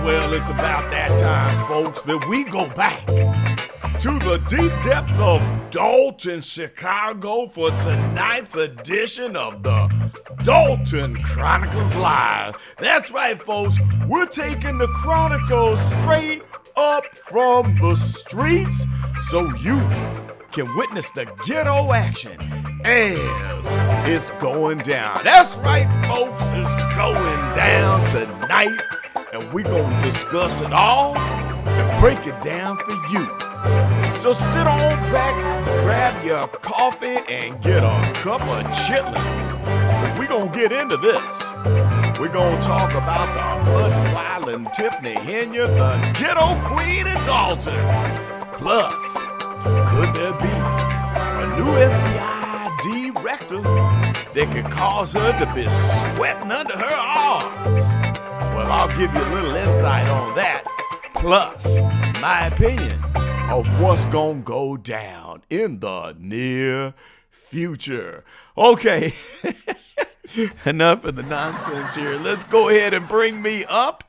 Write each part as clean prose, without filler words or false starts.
Well, it's about that time, folks, that we go back to the deep depths of Dalton, Chicago for tonight's edition of the Dolton Chronicles Live. That's right, folks, we're taking the Chronicles straight up from the streets so you can witness the ghetto action as it's going down. That's right, folks, it's going down tonight, and we're gonna discuss it all and break it down for you. So sit on back, grab your coffee, and get a cup of chitlins, because we're gonna get into this. We're gonna talk about the Hood Wild Tiffany Henya, the ghetto queen in Dalton. Plus, could there be a new FBI director that could cause her to be sweating under her arms? Well, I'll give you a little insight on that, plus my opinion of what's gonna go down in the near future. Okay, enough of the nonsense here. Let's go ahead and bring me up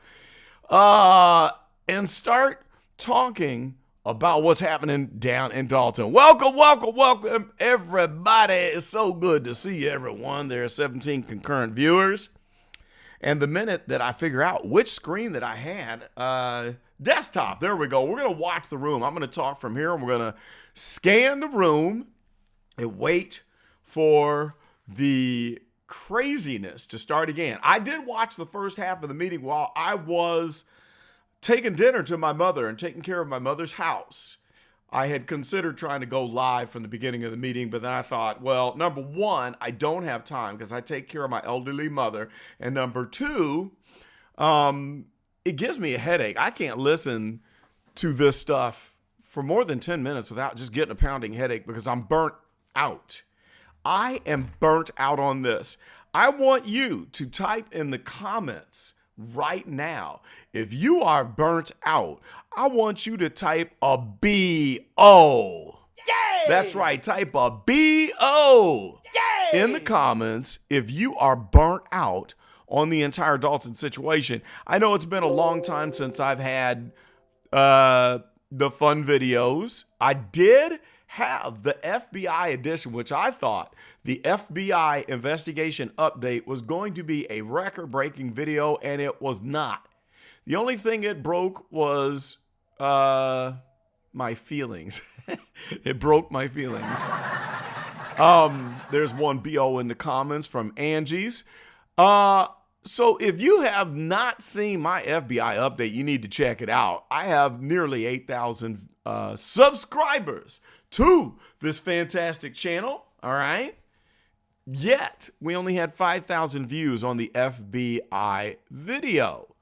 and start talking about what's happening down in Dalton. Welcome, everybody. It's so good to see everyone. There are 17 concurrent viewers. And the minute that I figure out which screen that I had, desktop, there we go. We're going to watch the room. I'm going to talk from here, and we're going to scan the room and wait for the craziness to start again. I did watch the first half of the meeting while I was taking dinner to my mother and taking care of my mother's house. I had considered trying to go live from the beginning of the meeting, but then I thought, well, number one, I don't have time because I take care of my elderly mother. And number two, it gives me a headache. I can't listen to this stuff for more than 10 minutes without just getting a pounding headache because I'm burnt out. I am burnt out on this. I want you to type in the comments right now. If you are burnt out, I want you to type a B-O. Yay! That's right, type a B-O in the comments if you are burnt out on the entire Dalton situation. I know it's been a long time since I've had the fun videos. I did have the FBI edition, which I thought the FBI investigation update was going to be a record-breaking video, and it was not. The only thing it broke was my feelings. It broke my feelings. There's one BO in the comments from Angie's. So if you have not seen my FBI update, you need to check it out. I have nearly 8,000 subscribers to this fantastic channel, all right? Yet, we only had 5,000 views on the FBI video.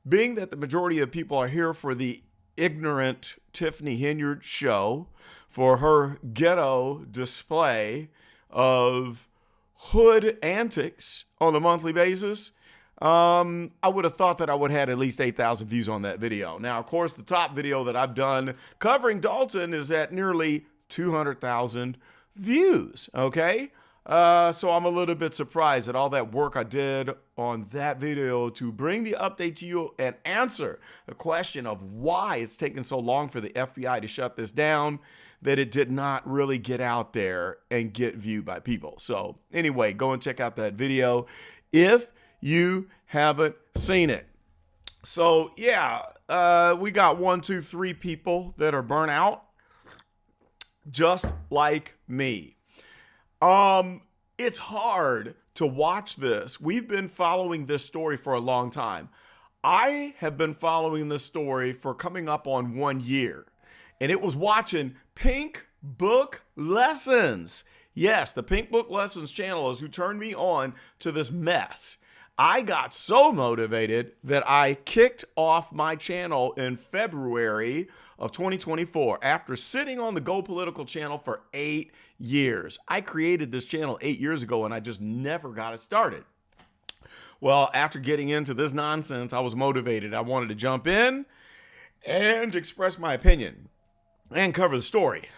Being that the majority of people are here for the ignorant Tiffany Henyard show, for her ghetto display of hood antics on a monthly basis, I would have thought that I would have had at least 8,000 views on that video. Now, of course, the top video that I've done covering Dalton is at nearly 200,000 views, okay? So I'm a little bit surprised at all that work I did on that video to bring the update to you and answer the question of why it's taken so long for the FBI to shut this down, that it did not really get out there and get viewed by people. So anyway, go and check out that video if you haven't seen it. So yeah, we got 1, 2, 3 people that are burnt out, just like me. It's hard to watch this. We've been following this story for a long time. I have been following this story for coming up on 1 year, and it was watching Pink Book Lessons. Yes, the Pink Book Lessons channel is who turned me on to this mess. I got so motivated that I kicked off my channel in February of 2024 after sitting on the Go Political channel for 8 years. I created this channel 8 years ago and I just never got it started. Well, after getting into this nonsense, I was motivated. I wanted to jump in and express my opinion and cover the story.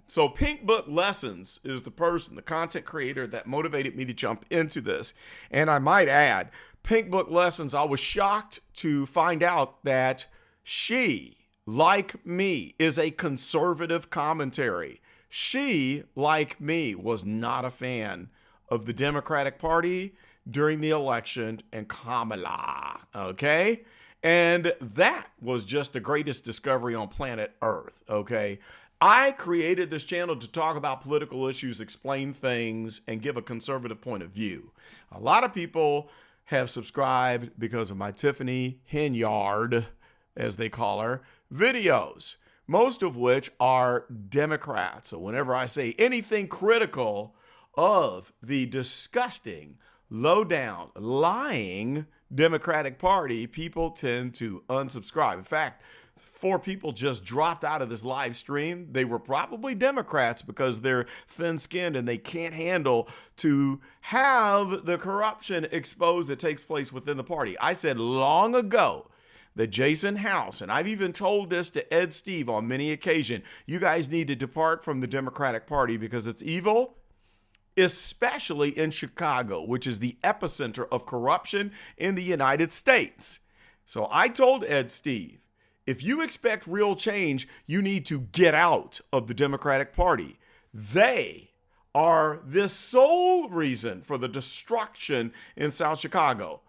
So Pink Book Lessons is the person, the content creator that motivated me to jump into this. And I might add, Pink Book Lessons, I was shocked to find out that she, like me, is a conservative commentary. She, like me, was not a fan of the Democratic Party during the election and Kamala, okay? And that was just the greatest discovery on planet Earth, okay? I created this channel to talk about political issues, explain things, and give a conservative point of view. A lot of people have subscribed because of my Tiffany Henyard, as they call her, videos, most of which are Democrats. So whenever I say anything critical of the disgusting, low-down, lying Democratic Party, people tend to unsubscribe. In fact, 4 people just dropped out of this live stream. They were probably Democrats because they're thin-skinned and they can't handle to have the corruption exposed that takes place within the party. I said long ago that Jason House, and I've even told this to Ed Steve on many occasions, you guys need to depart from the Democratic Party because it's evil, especially in Chicago, which is the epicenter of corruption in the United States. So I told Ed Steve, if you expect real change, you need to get out of the Democratic Party. They are the sole reason for the destruction in South Chicago.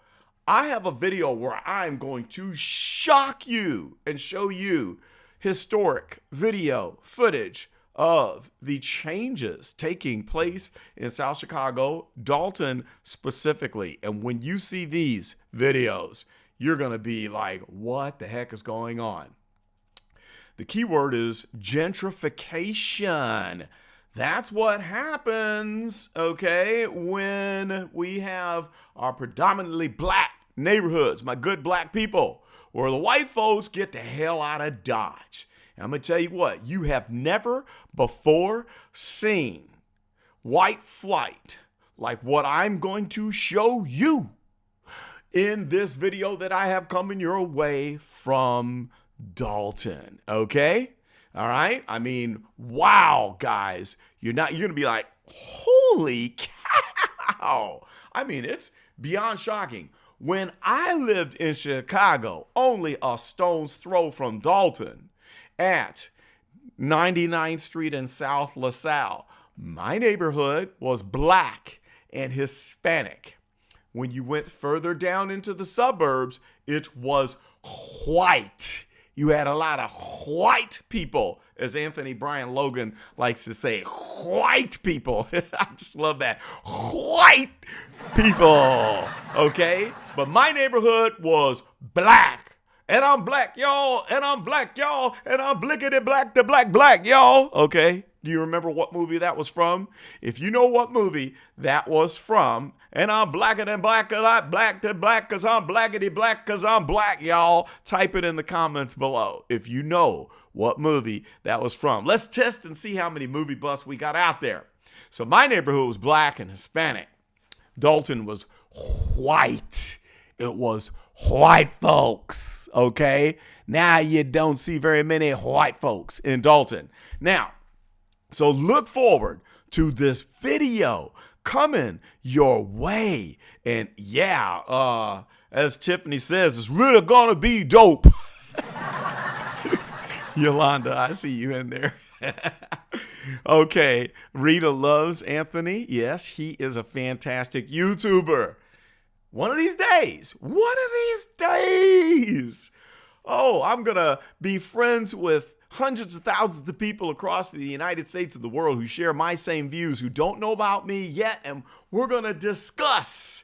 I have a video where I'm going to shock you and show you historic video footage of the changes taking place in South Chicago, Dalton specifically. And when you see these videos, you're going to be like, what the heck is going on? The key word is gentrification. That's what happens, okay, when we have our predominantly black neighborhoods, my good black people, where the white folks get the hell out of Dodge. And I'm going to tell you what, you have never before seen white flight like what I'm going to show you in this video that I have coming your way from Dalton, okay? All right? I mean, wow, guys. You're going to be like, holy cow. I mean, it's beyond shocking. When I lived in Chicago, only a stone's throw from Dalton at 99th Street and South LaSalle, my neighborhood was black and Hispanic. When you went further down into the suburbs, it was white. You had a lot of white people, as Anthony Brian Logan likes to say, white people. I just love that. White people, okay? But my neighborhood was black. And I'm black, y'all. And I'm black, y'all. And I'm blickety black to black, y'all. Okay? Do you remember what movie that was from? If you know what movie that was from, and I'm blacker than black, cause I'm black than black, cause I'm blackity black, cause I'm black, y'all. Type it in the comments below if you know what movie that was from. Let's test and see how many movie buffs we got out there. So my neighborhood was black and Hispanic. Dalton was white. It was white folks, okay? Now you don't see very many white folks in Dalton. Now, so look forward to this video coming your way. And yeah, as Tiffany says, it's really gonna be dope. Yolanda, I see you in there. Okay, Rita loves Anthony. Yes, he is a fantastic YouTuber. One of these days, oh, I'm going to be friends with hundreds of thousands of people across the United States of the world who share my same views, who don't know about me yet, and we're going to discuss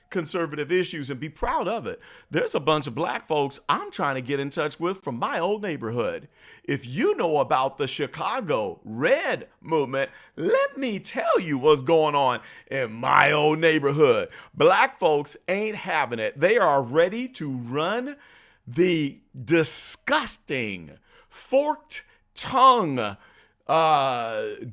conservative issues and be proud of it. There's a bunch of black folks I'm trying to get in touch with from my old neighborhood. If you know about the Chicago Red movement, let me tell you what's going on in my old neighborhood. Black folks ain't having it. They are ready to run the disgusting, forked tongue,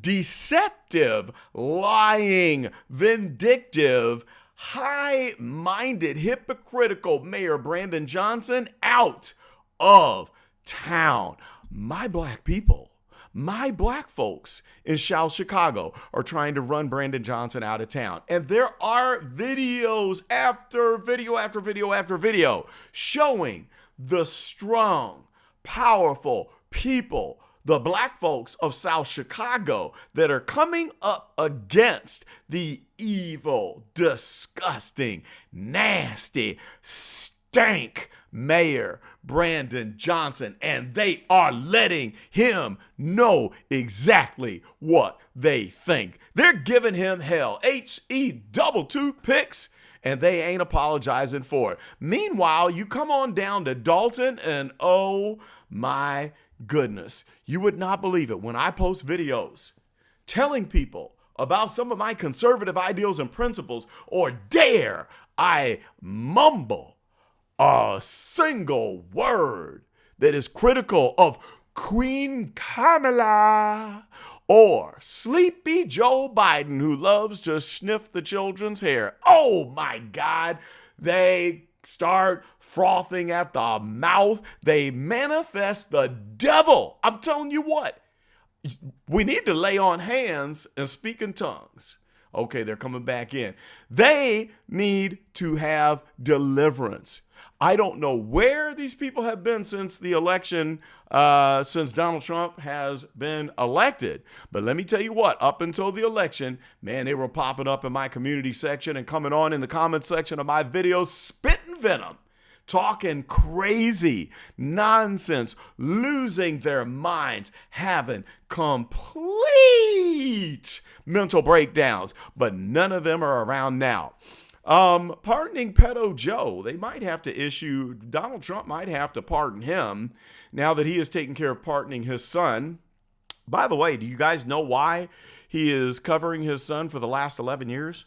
deceptive, lying, vindictive, high-minded, hypocritical Mayor Brandon Johnson out of town. My black people, my black folks in South Chicago are trying to run Brandon Johnson out of town. And there are videos after video after video after video showing the strong, powerful people, the black folks of South Chicago that are coming up against the evil, disgusting, nasty, stank Mayor Brandon Johnson, and they are letting him know exactly what they think. They're giving him hell, HE22 picks, and they ain't apologizing for it. Meanwhile, you come on down to Dalton, and oh my goodness, you would not believe it when I post videos telling people about some of my conservative ideals and principles, or dare I mumble a single word that is critical of Queen Kamala or Sleepy Joe Biden, who loves to sniff the children's hair. Oh my God, they start frothing at the mouth. They manifest the devil. I'm telling you what, we need to lay on hands and speak in tongues. Okay, they're coming back in. They need to have deliverance. I don't know where these people have been since the election, since Donald Trump has been elected. But let me tell you what, up until the election, man, they were popping up in my community section and coming on in the comment section of my videos, spitting venom, talking crazy nonsense, losing their minds, having complete mental breakdowns. But none of them are around now. Pardoning Pedo Joe, they might have to issue, Donald Trump might have to pardon him now that he is taking care of pardoning his son. By the way, do you guys know why he is covering his son for the last 11 years?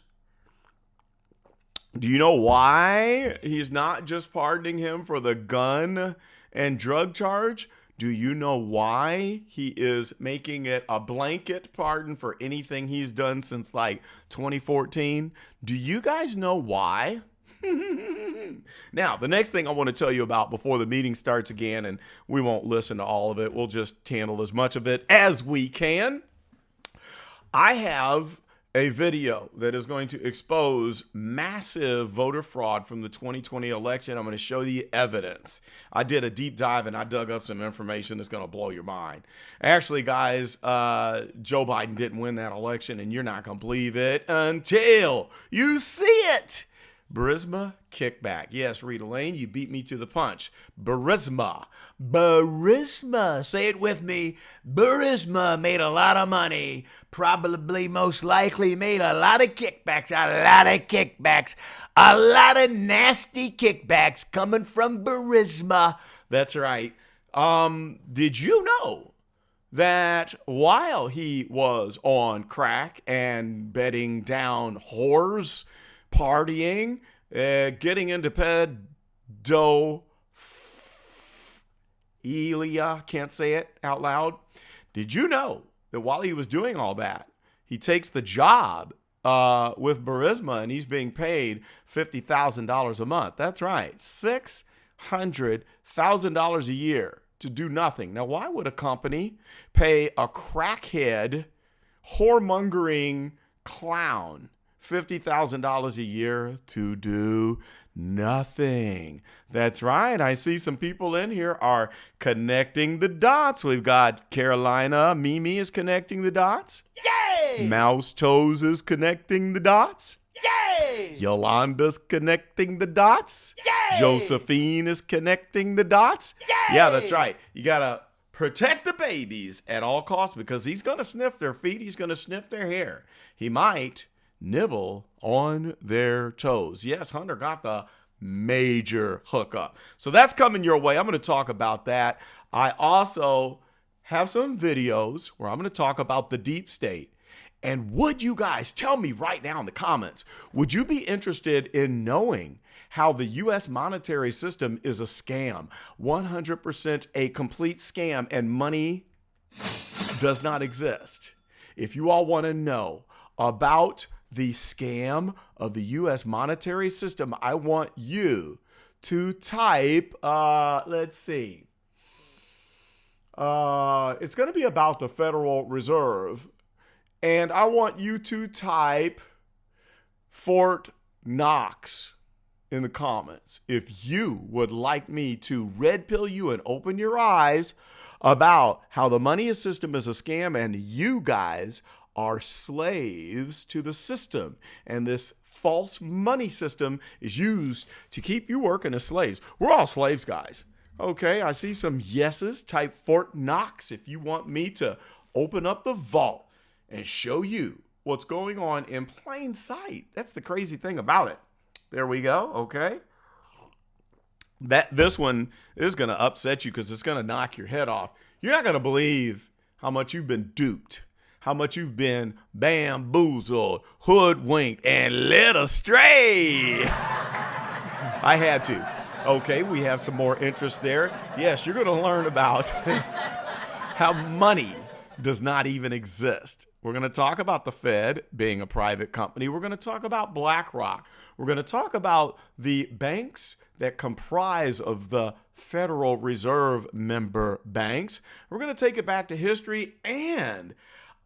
Do you know why he's not just pardoning him for the gun and drug charge? Do you know why he is making it a blanket pardon for anything he's done since like 2014? Do you guys know why? Now, the next thing I want to tell you about before the meeting starts again, and we won't listen to all of it, we'll just handle as much of it as we can. I have a video that is going to expose massive voter fraud from the 2020 election. I'm going to show you evidence. I did a deep dive and I dug up some information that's going to blow your mind. Actually, guys, Joe Biden didn't win that election, and you're not going to believe it until you see it. Burisma kickback. Yes, Rita Lane, you beat me to the punch. Burisma. Burisma. Say it with me. Burisma made a lot of money. Probably, most likely made a lot of kickbacks. A lot of kickbacks. A lot of nasty kickbacks coming from Burisma. That's right. Did you know that while he was on crack and bedding down whores, partying, getting into pedophilia, can't say it out loud. Did you know that while he was doing all that, he takes the job with Burisma and he's being paid $50,000 a month? That's right, $600,000 a year to do nothing. Now, why would a company pay a crackhead, whoremongering clown $50,000 a year to do nothing? That's right. I see some people in here are connecting the dots. We've got Carolina. Mimi is connecting the dots. Yay! Mouse Toes is connecting the dots. Yay! Yolanda's connecting the dots. Yay! Josephine is connecting the dots. Yay! Yeah, that's right. You got to protect the babies at all costs because he's going to sniff their feet. He's going to sniff their hair. He might nibble on their toes. Yes, Hunter got the major hookup. So that's coming your way. I'm going to talk about that. I also have some videos where I'm going to talk about the deep state. And would you guys tell me right now in the comments, would you be interested in knowing how the U.S. monetary system is a scam, 100% a complete scam, and money does not exist? If you all want to know about the scam of the U.S. monetary system, I want you to type, let's see. It's going to be about the Federal Reserve. And I want you to type Fort Knox in the comments if you would like me to red pill you and open your eyes about how the money system is a scam and you guys are slaves to the system. And this false money system is used to keep you working as slaves. We're all slaves, guys. Okay, I see some yeses. Type Fort Knox if you want me to open up the vault and show you what's going on in plain sight. That's the crazy thing about it. There we go. Okay. This one is going to upset you because it's going to knock your head off. You're not going to believe how much you've been duped, how much you've been bamboozled, hoodwinked, and led astray. I had to. Okay, we have some more interest there. Yes, you're going to learn about how money does not even exist. We're going to talk about the Fed being a private company. We're going to talk about BlackRock. We're going to talk about the banks that comprise of the Federal Reserve member banks. We're going to take it back to history, and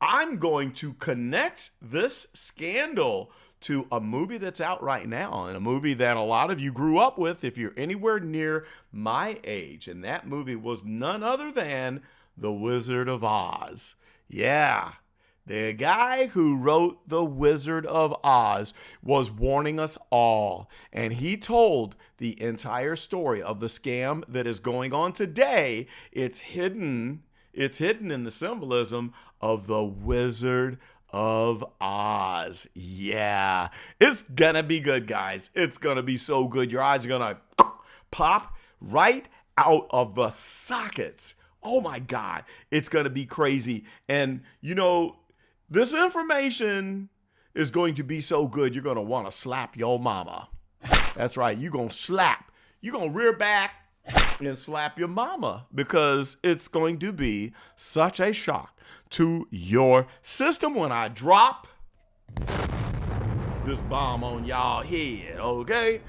I'm going to connect this scandal to a movie that's out right now, and a movie that a lot of you grew up with if you're anywhere near my age. And that movie was none other than The Wizard of Oz. Yeah. The guy who wrote The Wizard of Oz was warning us all, and he told the entire story of the scam that is going on today. It's hidden in the symbolism of the Wizard of Oz. Yeah, it's gonna be good, guys. It's gonna be so good. Your eyes are gonna pop right out of the sockets. Oh my God, it's gonna be crazy. And you know, this information is going to be so good, you're going to want to slap your mama. That's right. You're going to slap. You're going to rear back and slap your mama because it's going to be such a shock to your system when I drop this bomb on y'all head, okay?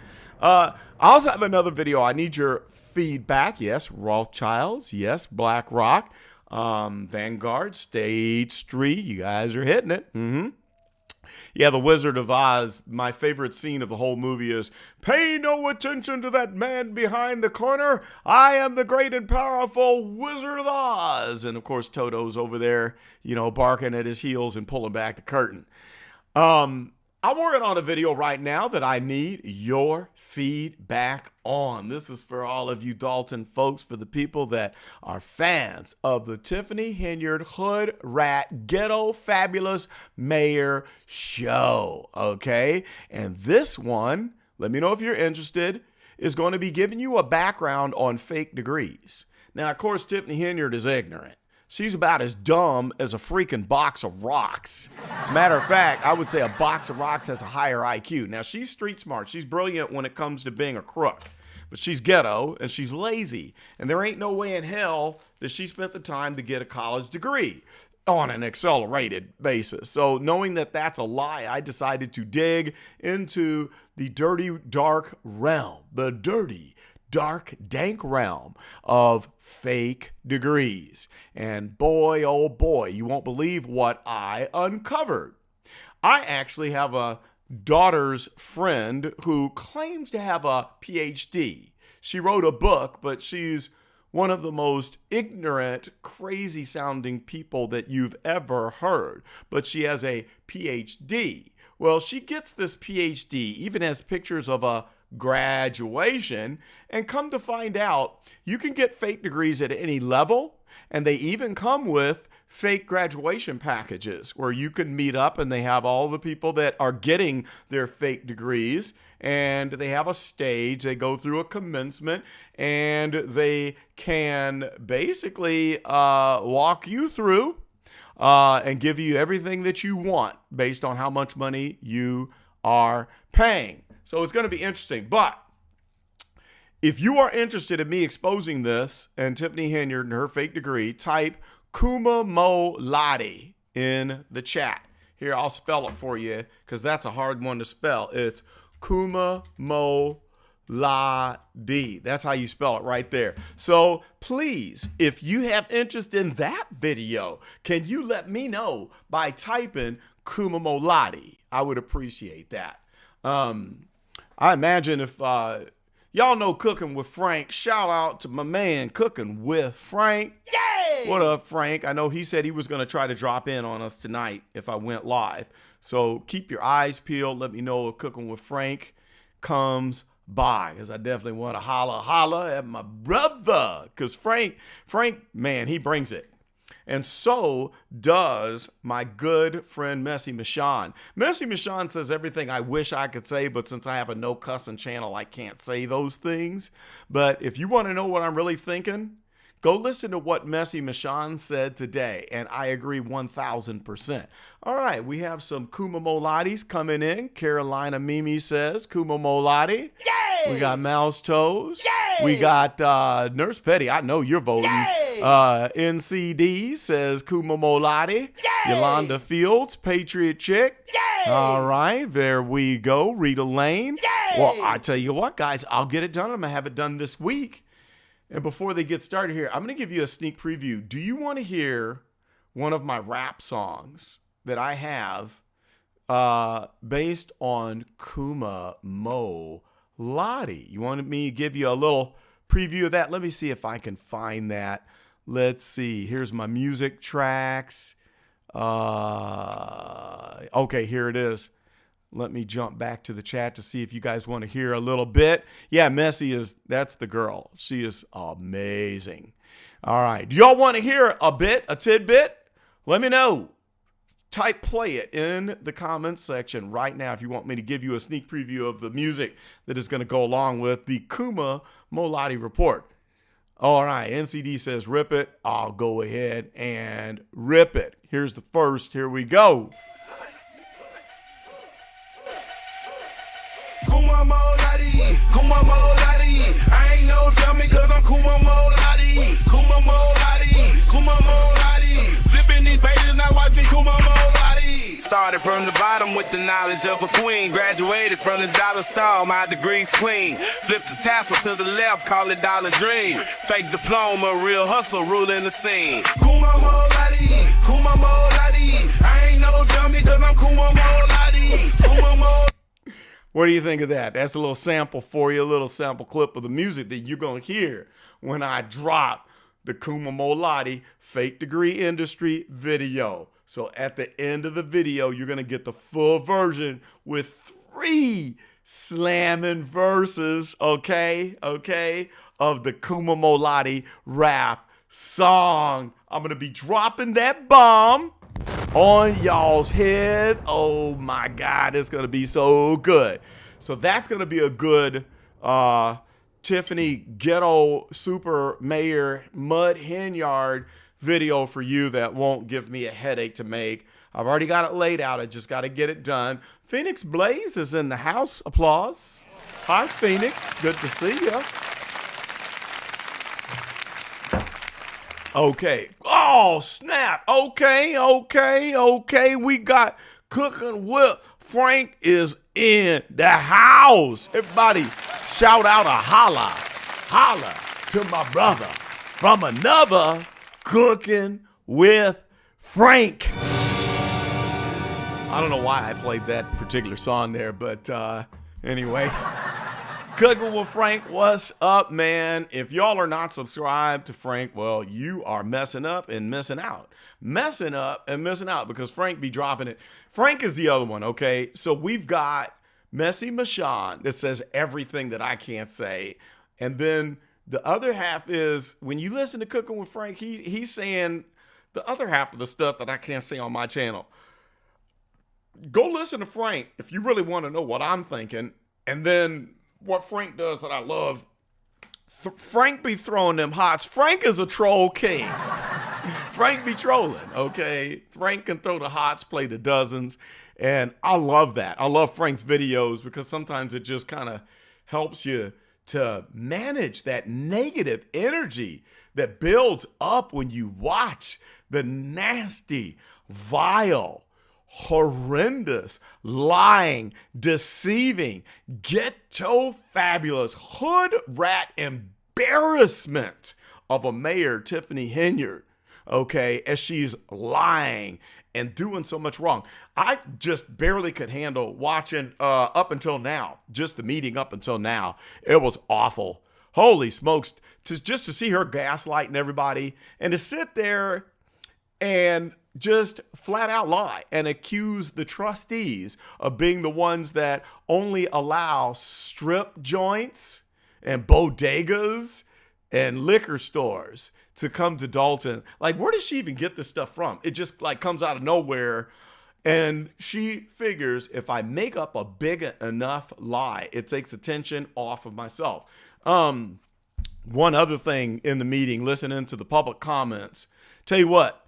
I also have another video. I need your feedback. Yes, Rothschilds. Yes, BlackRock. Vanguard, State Street, you guys are hitting it. Yeah, The Wizard of Oz, my favorite scene of the whole movie is, pay no attention to that man behind the corner. I am the great and powerful Wizard of Oz. And of course, Toto's over there, you know, barking at his heels and pulling back the curtain. I'm working on a video right now that I need your feedback on. This is for all of you Dalton folks, for the people that are fans of the Tiffany Henyard Hood Rat Ghetto Fabulous Mayor Show, okay? And this one, let me know if you're interested, is going to be giving you a background on fake degrees. Now, of course, Tiffany Henyard is ignorant. She's about as dumb as a freaking box of rocks. As a matter of fact, I would say a box of rocks has a higher IQ. Now, she's street smart. She's brilliant when it comes to being a crook. But she's ghetto and she's lazy. And there ain't no way in hell that she spent the time to get a college degree on an accelerated basis. So knowing that that's a lie, I decided to dig into the dirty, dark realm, the dirty, dark, dank realm of fake degrees. And boy, oh boy, you won't believe what I uncovered. I actually have a daughter's friend who claims to have a PhD. She wrote a book, but she's one of the most ignorant, crazy sounding people that you've ever heard. But she has a PhD. Well, she gets this PhD, even has pictures of a graduation, and come to find out, you can get fake degrees at any level, and they even come with fake graduation packages where you can meet up and they have all the people that are getting their fake degrees, and they have a stage, they go through a commencement, and they can basically walk you through and give you everything that you want based on how much money you are paying. So it's going to be interesting. But if you are interested in me exposing this and Tiffany Henyard and her fake degree, type Kumamolati in the chat. Here, I'll spell it for you because that's a hard one to spell. It's Kumamolati. That's how you spell it right there. So please, if you have interest in that video, can you let me know by typing Kumamolati? I would appreciate that. I imagine if y'all know Cooking with Frank, shout out to my man Cooking with Frank. Yay! What up, Frank? I know he said he was going to try to drop in on us tonight if I went live. So keep your eyes peeled. Let me know if Cooking with Frank comes by, because I definitely want to holla at my brother, because Frank, man, he brings it. And so does my good friend Messy Michon. Messy Michon says everything I wish I could say, but since I have a no cussing channel, I can't say those things. But if you want to know what I'm really thinking, go listen to what Messy Michon said today, and I agree 1,000%. All right, we have some Kumamolatis coming in. Carolina Mimi says Kumamolati. Yay! We got Mouse Toes. Yay! We got Nurse Petty. I know you're voting. Yay! NCD says Kumamolati. Yay! Yolanda Fields, Patriot Chick. Yay! All right, there we go. Rita Lane. Yay! Well, I tell you what, guys, I'll get it done. I'm going to have it done this week. And before they get started here, I'm going to give you a sneak preview. Do you want to hear one of my rap songs that I have based on Kumamolati? You wanted me to give you a little preview of that? Let me see if I can find that. Let's see. Here's my music tracks. Okay, here it is. Let me jump back to the chat to see if you guys want to hear a little bit. Yeah, that's the girl. She is amazing. All right. Do y'all want to hear a tidbit? Let me know. Type play it in the comments section right now if you want me to give you a sneak preview of the music that is going to go along with the Kumamolati report. All right. NCD says rip it. I'll go ahead and rip it. Here's the first. Here we go. Kumamolati, I ain't no dummy cause I'm Kumamolati, flipping these pages, now watching Kumamolati. Started from the bottom with the knowledge of a queen, graduated from the dollar store, my degree's clean. Flip the tassel to the left, call it Dollar Dream. Fake diploma, real hustle, ruling the scene. Kumamolati, I ain't no dummy cause I'm Kumamolati. What do you think of that? That's a little sample for you, a little sample clip of the music that you're going to hear when I drop the Kumamolati fake degree industry video. So at the end of the video, you're going to get the full version with 3 slamming verses, okay, of the Kumamolati rap song. I'm going to be dropping that bomb on y'all's head. Oh my God, it's going to be so good. So that's going to be a good Tiffany Ghetto Super Mayor Mud Henyard video for you that won't give me a headache to make. I've already got it laid out. I just got to get it done. Phoenix Blaze is in the house. Applause. Hi, Phoenix. Good to see you. Okay. Oh, snap. Okay. We got Cooking with Frank is in the house. Everybody shout out a holla. Holla to my brother from another Cooking with Frank. I don't know why I played that particular song there, but anyway. Cooking with Frank, what's up, man? If y'all are not subscribed to Frank, well, you are messing up and missing out. Messing up and missing out because Frank be dropping it. Frank is the other one, okay? So we've got Messy Michon that says everything that I can't say. And then the other half is, when you listen to Cooking with Frank, he's saying the other half of the stuff that I can't say on my channel. Go listen to Frank if you really want to know what I'm thinking. And then what Frank does that I love, Frank be throwing them hots. Frank is a troll king. Frank be trolling, okay? Frank can throw the hots, play the dozens, and I love that. I love Frank's videos because sometimes it just kind of helps you to manage that negative energy that builds up when you watch the nasty, vile, horrendous, lying, deceiving, ghetto fabulous, hood rat embarrassment of a mayor, Tiffany Henyard, okay, as she's lying and doing so much wrong. I just barely could handle watching up until now, just the meeting up until now. It was awful. Holy smokes, just to see her gaslighting everybody and to sit there and just flat out lie and accuse the trustees of being the ones that only allow strip joints and bodegas and liquor stores to come to Dalton. Like, where does she even get this stuff from? It just like comes out of nowhere. And she figures if I make up a big enough lie, it takes attention off of myself. One other thing in the meeting, listening to the public comments, tell you what,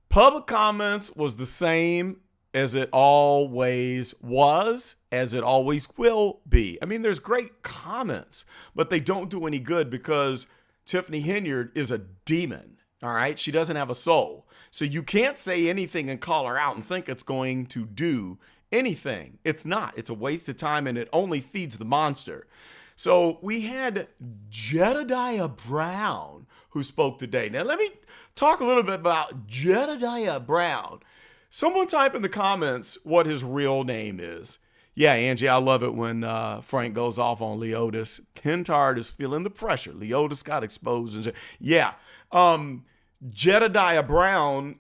public comments was the same as it always was, as it always will be. I mean, there's great comments, but they don't do any good because Tiffany Henyard is a demon, all right? She doesn't have a soul. So you can't say anything and call her out and think it's going to do anything. It's not. It's a waste of time, and it only feeds the monster. So we had Jedidiah Brown who spoke today. Now, let me talk a little bit about Jedidiah Brown. Someone type in the comments what his real name is. Yeah, Angie, I love it when Frank goes off on Leotis. Kentard is feeling the pressure. Leotis got exposed. And yeah, Jedidiah Brown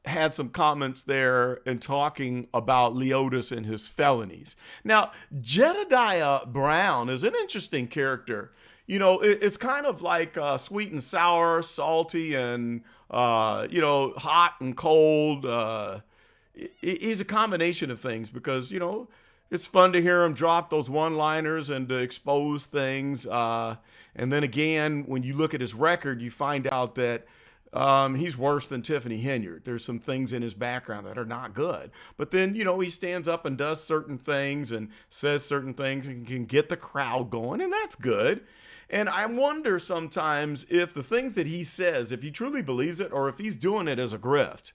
had some comments there and talking about Leotis and his felonies. Now, Jedidiah Brown is an interesting character. You know, it's kind of like sweet and sour, salty and, hot and cold. He's a combination of things because, it's fun to hear him drop those one-liners and to expose things. And then again, when you look at his record, you find out that he's worse than Tiffany Henyard. There's some things in his background that are not good. But then, he stands up and does certain things and says certain things and can get the crowd going, and that's good. And I wonder sometimes if the things that he says, if he truly believes it or if he's doing it as a grift.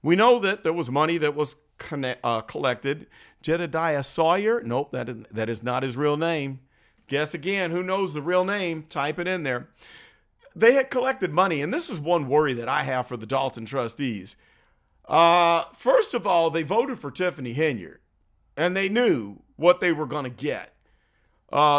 We know that there was money that was collected. Jedidiah Sawyer? Nope, that is not his real name. Guess again, who knows the real name? Type it in there. They had collected money, and this is one worry that I have for the Dolton trustees. First of all, they voted for Tiffany Henyard, and they knew what they were going to get.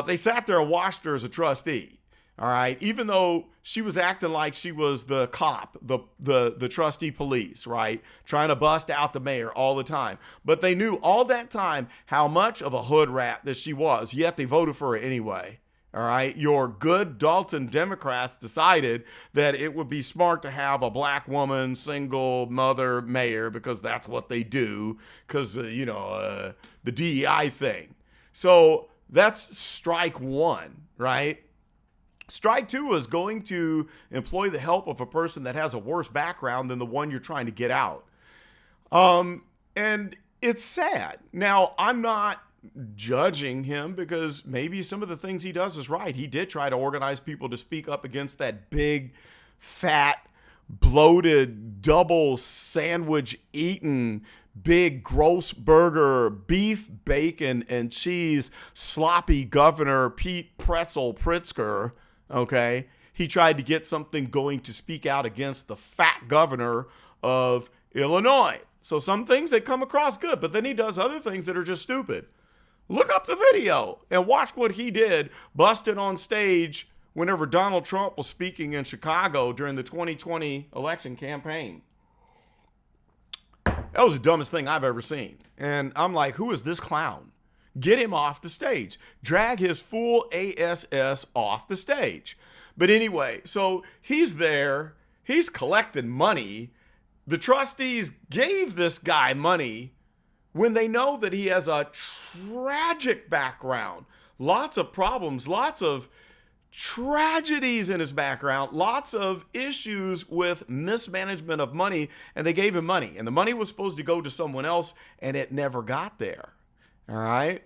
They sat there and watched her as a trustee, all right? Even though she was acting like she was the cop, the trustee police, right? Trying to bust out the mayor all the time. But they knew all that time how much of a hood rat that she was, yet they voted for her anyway. All right, your good Dalton Democrats decided that it would be smart to have a black woman, single mother mayor because that's what they do because, the DEI thing. So that's strike one, right? Strike two is going to employ the help of a person that has a worse background than the one you're trying to get out. And it's sad. Now, I'm not judging him because maybe some of the things he does is right. He did try to organize people to speak up against that big, fat, bloated, double sandwich eating, big gross burger, beef, bacon, and cheese, sloppy Governor Pete Pretzel Pritzker. Okay. He tried to get something going to speak out against the fat governor of Illinois. So some things they come across good, but then he does other things that are just stupid. Look up the video and watch what he did, busted on stage whenever Donald Trump was speaking in Chicago during the 2020 election campaign. That was the dumbest thing I've ever seen. And I'm like, who is this clown? Get him off the stage. Drag his full ASS off the stage. But anyway, so he's there. He's collecting money. The trustees gave this guy money when they know that he has a tragic background. Lots of problems, lots of tragedies in his background, lots of issues with mismanagement of money, and they gave him money. And the money was supposed to go to someone else, and it never got there. All right?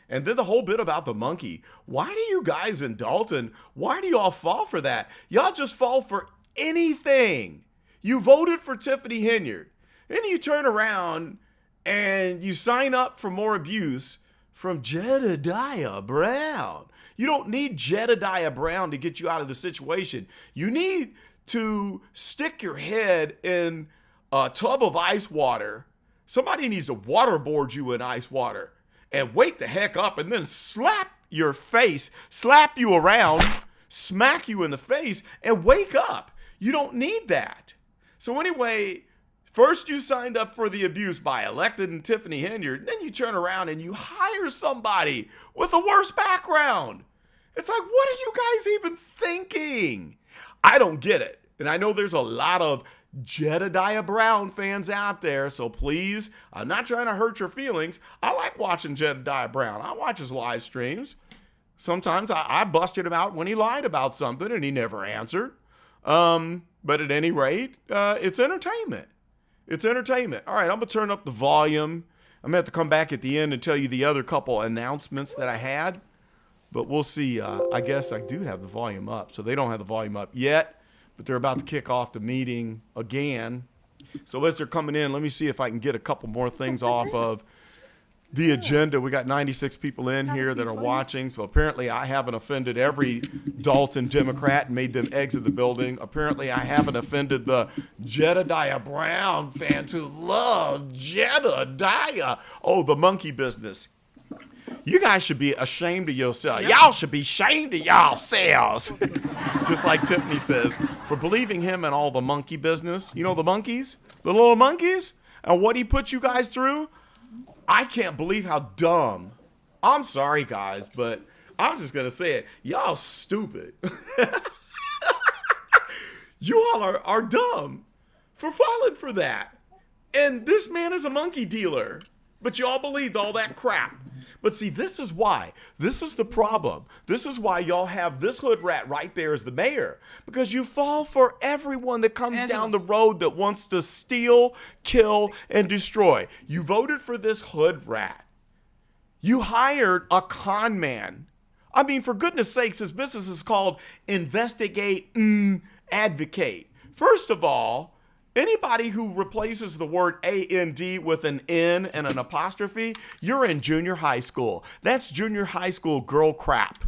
And then the whole bit about the monkey. Why do you guys in Dalton, why do y'all fall for that? Y'all just fall for anything. You voted for Tiffany Henyard. Then you turn around and you sign up for more abuse from Jedidiah Brown. You don't need Jedidiah Brown to get you out of the situation. You need to stick your head in a tub of ice water. Somebody needs to waterboard you in ice water and wake the heck up and then slap your face, slap you around, smack you in the face, and wake up. You don't need that. So anyway, first you signed up for the abuse by electing Tiffany Henyard, then you turn around and you hire somebody with a worse background. It's like, what are you guys even thinking? I don't get it. And I know there's a lot of Jedidiah Brown fans out there, so please, I'm not trying to hurt your feelings. I like watching Jedidiah Brown. I watch his live streams. Sometimes I busted him out when he lied about something and he never answered. But at any rate, it's entertainment. It's entertainment. All right, I'm going to turn up the volume. I'm going to have to come back at the end and tell you the other couple announcements that I had. But we'll see. I guess I do have the volume up. So they don't have the volume up yet. But they're about to kick off the meeting again. So as they're coming in, let me see if I can get a couple more things off of the agenda. We got 96 people in here that are watching. So apparently I haven't offended every Dalton Democrat and made them exit the building. Apparently I haven't offended the Jedidiah Brown fans who love Jedidiah. Oh, the monkey business. You guys should be ashamed of yourselves. Yep. Y'all should be ashamed of yourselves. Just like Tiffany says, for believing him in all the monkey business. You know the monkeys? The little monkeys? And what he put you guys through? I can't believe how dumb. I'm sorry, guys, but I'm just going to say it. Y'all stupid. You all are dumb for falling for that. And this man is a monkey dealer. But you all believed all that crap. But see, this is why. This is the problem. This is why y'all have this hood rat right there as the mayor. Because you fall for everyone that comes down the road that wants to steal, kill, and destroy. You voted for this hood rat. You hired a con man. I mean, for goodness sakes, his business is called Investigate, Advocate. First of all, anybody who replaces the word A-N-D with an N and an apostrophe, you're in junior high school. That's junior high school girl crap.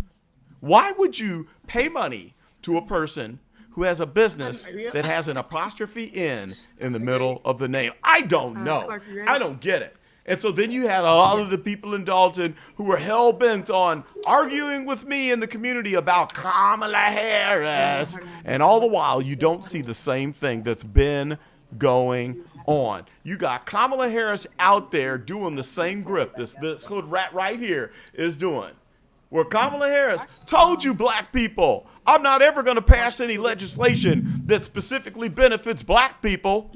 Why would you pay money to a person who has a business that has an apostrophe N in the middle of the name? I don't know. I don't get it. And so then you had a lot of the people in Dalton who were hell-bent on arguing with me in the community about Kamala Harris. And all the while, you don't see the same thing that's been going on. You got Kamala Harris out there doing the same grift this hood rat right here is doing. Where Kamala Harris told you, black people, I'm not ever going to pass any legislation that specifically benefits black people.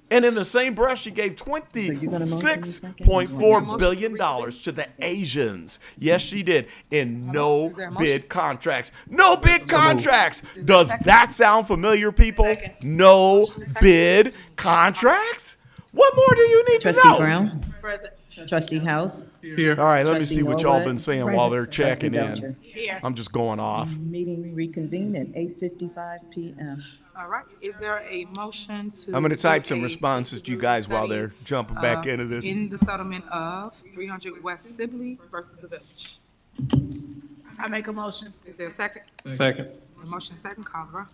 And in the same breath, she gave $26.4 billion to the Asians. Yes, she did. In no bid contracts. No bid contracts. Does that sound familiar, people? No bid contracts? What more do you need to know? Trustee Brown? Present. Trustee House? Here. All right, let me Trustee see what y'all Norwood. been saying while they're checking Trustee in. Belcher. I'm just going off. Meeting reconvened at 8:55 p.m. All right, is there a motion to? I'm going to type do some a responses to you guys while they're jumping back into this. In the settlement of 300 West Sibley versus the Village. I make a motion. Is there a second? Second. A motion second, call the roll.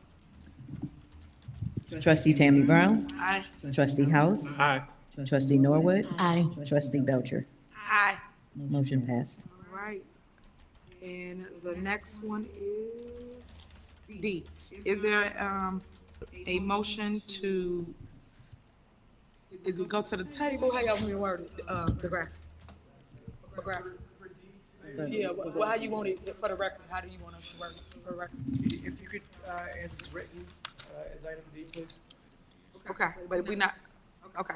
Trustee Tammy Brown? Aye. Trustee House? Aye. Trustee Norwood? Aye. Trustee Belcher? Aye. Motion passed. All right, and the next one is D. Is there a motion to, is it go to the table? How y'all want me to word it? The graph. The graph. Yeah, well, how you want it for the record? How do you want us to word it for the record? If you could, as written, as item D, please. Okay, but we not, okay.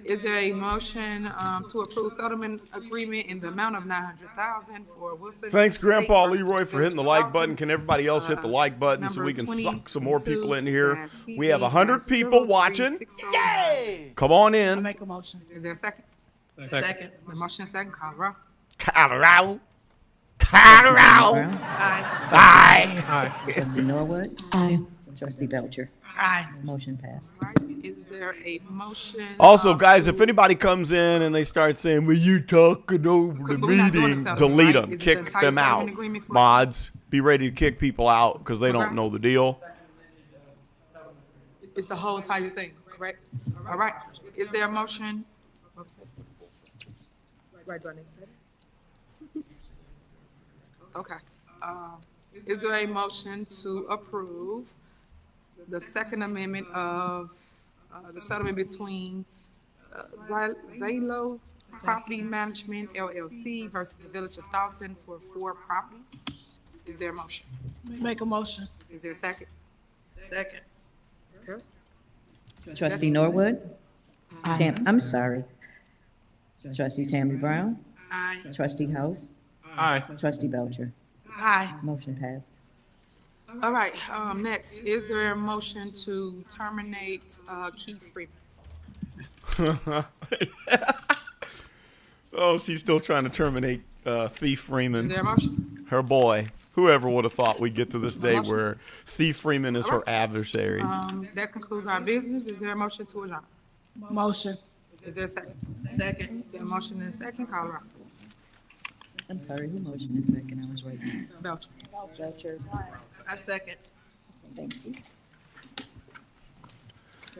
Is there a motion to approve settlement agreement in the amount of $900,000 for Wilson? Thanks, State Grandpa versus Leroy, for hitting the Village of like Dalton? button. Can everybody else hit the like button so we can Number suck some more people in 22-CB here? We have 100 people watching. Yay! Come on I in. make a motion. Is there a second? Second. The motion second, call the roll. Colorado. Colorado. Brown? Aye. Aye. Trustee Norwood? Aye. Trustee Belcher? Aye. Motion passed. Right, is there a motion? Also, guys, if anybody comes in and they start saying, well, you talking over the But we're not doing the meeting, settlement, delete right? them, Is it the kick entire them out. settlement agreement for- Mods, be ready to kick people out because they don't Okay. know the deal. It's the whole entire thing, correct? All right, is there a motion? Right, do I need to say that? Okay, is there a motion to approve the second amendment of, the settlement between, Zalo Property Management LLC versus the Village of Dalton for 4 properties? Is there a motion? Make a motion. Is there a second? Second. Okay. Trustee Norwood? I'm sorry. Trustee Tammy Brown? Aye. Trustee House? Aye. Trustee Belcher? Aye. Motion passed. All right, next, is there a motion to terminate, Keith Freeman? Oh, she's still trying to terminate Thief Is Freeman, there a motion? her boy. Whoever would have thought we'd get to this day where Thief Freeman is her adversary. That concludes our business. Is there a motion to adjourn? Motion. Is there a second? Second. There a motion and a second, call around. I'm sorry, who motioned in second? I was waiting. Belcher. Belcher. I second. Thank you.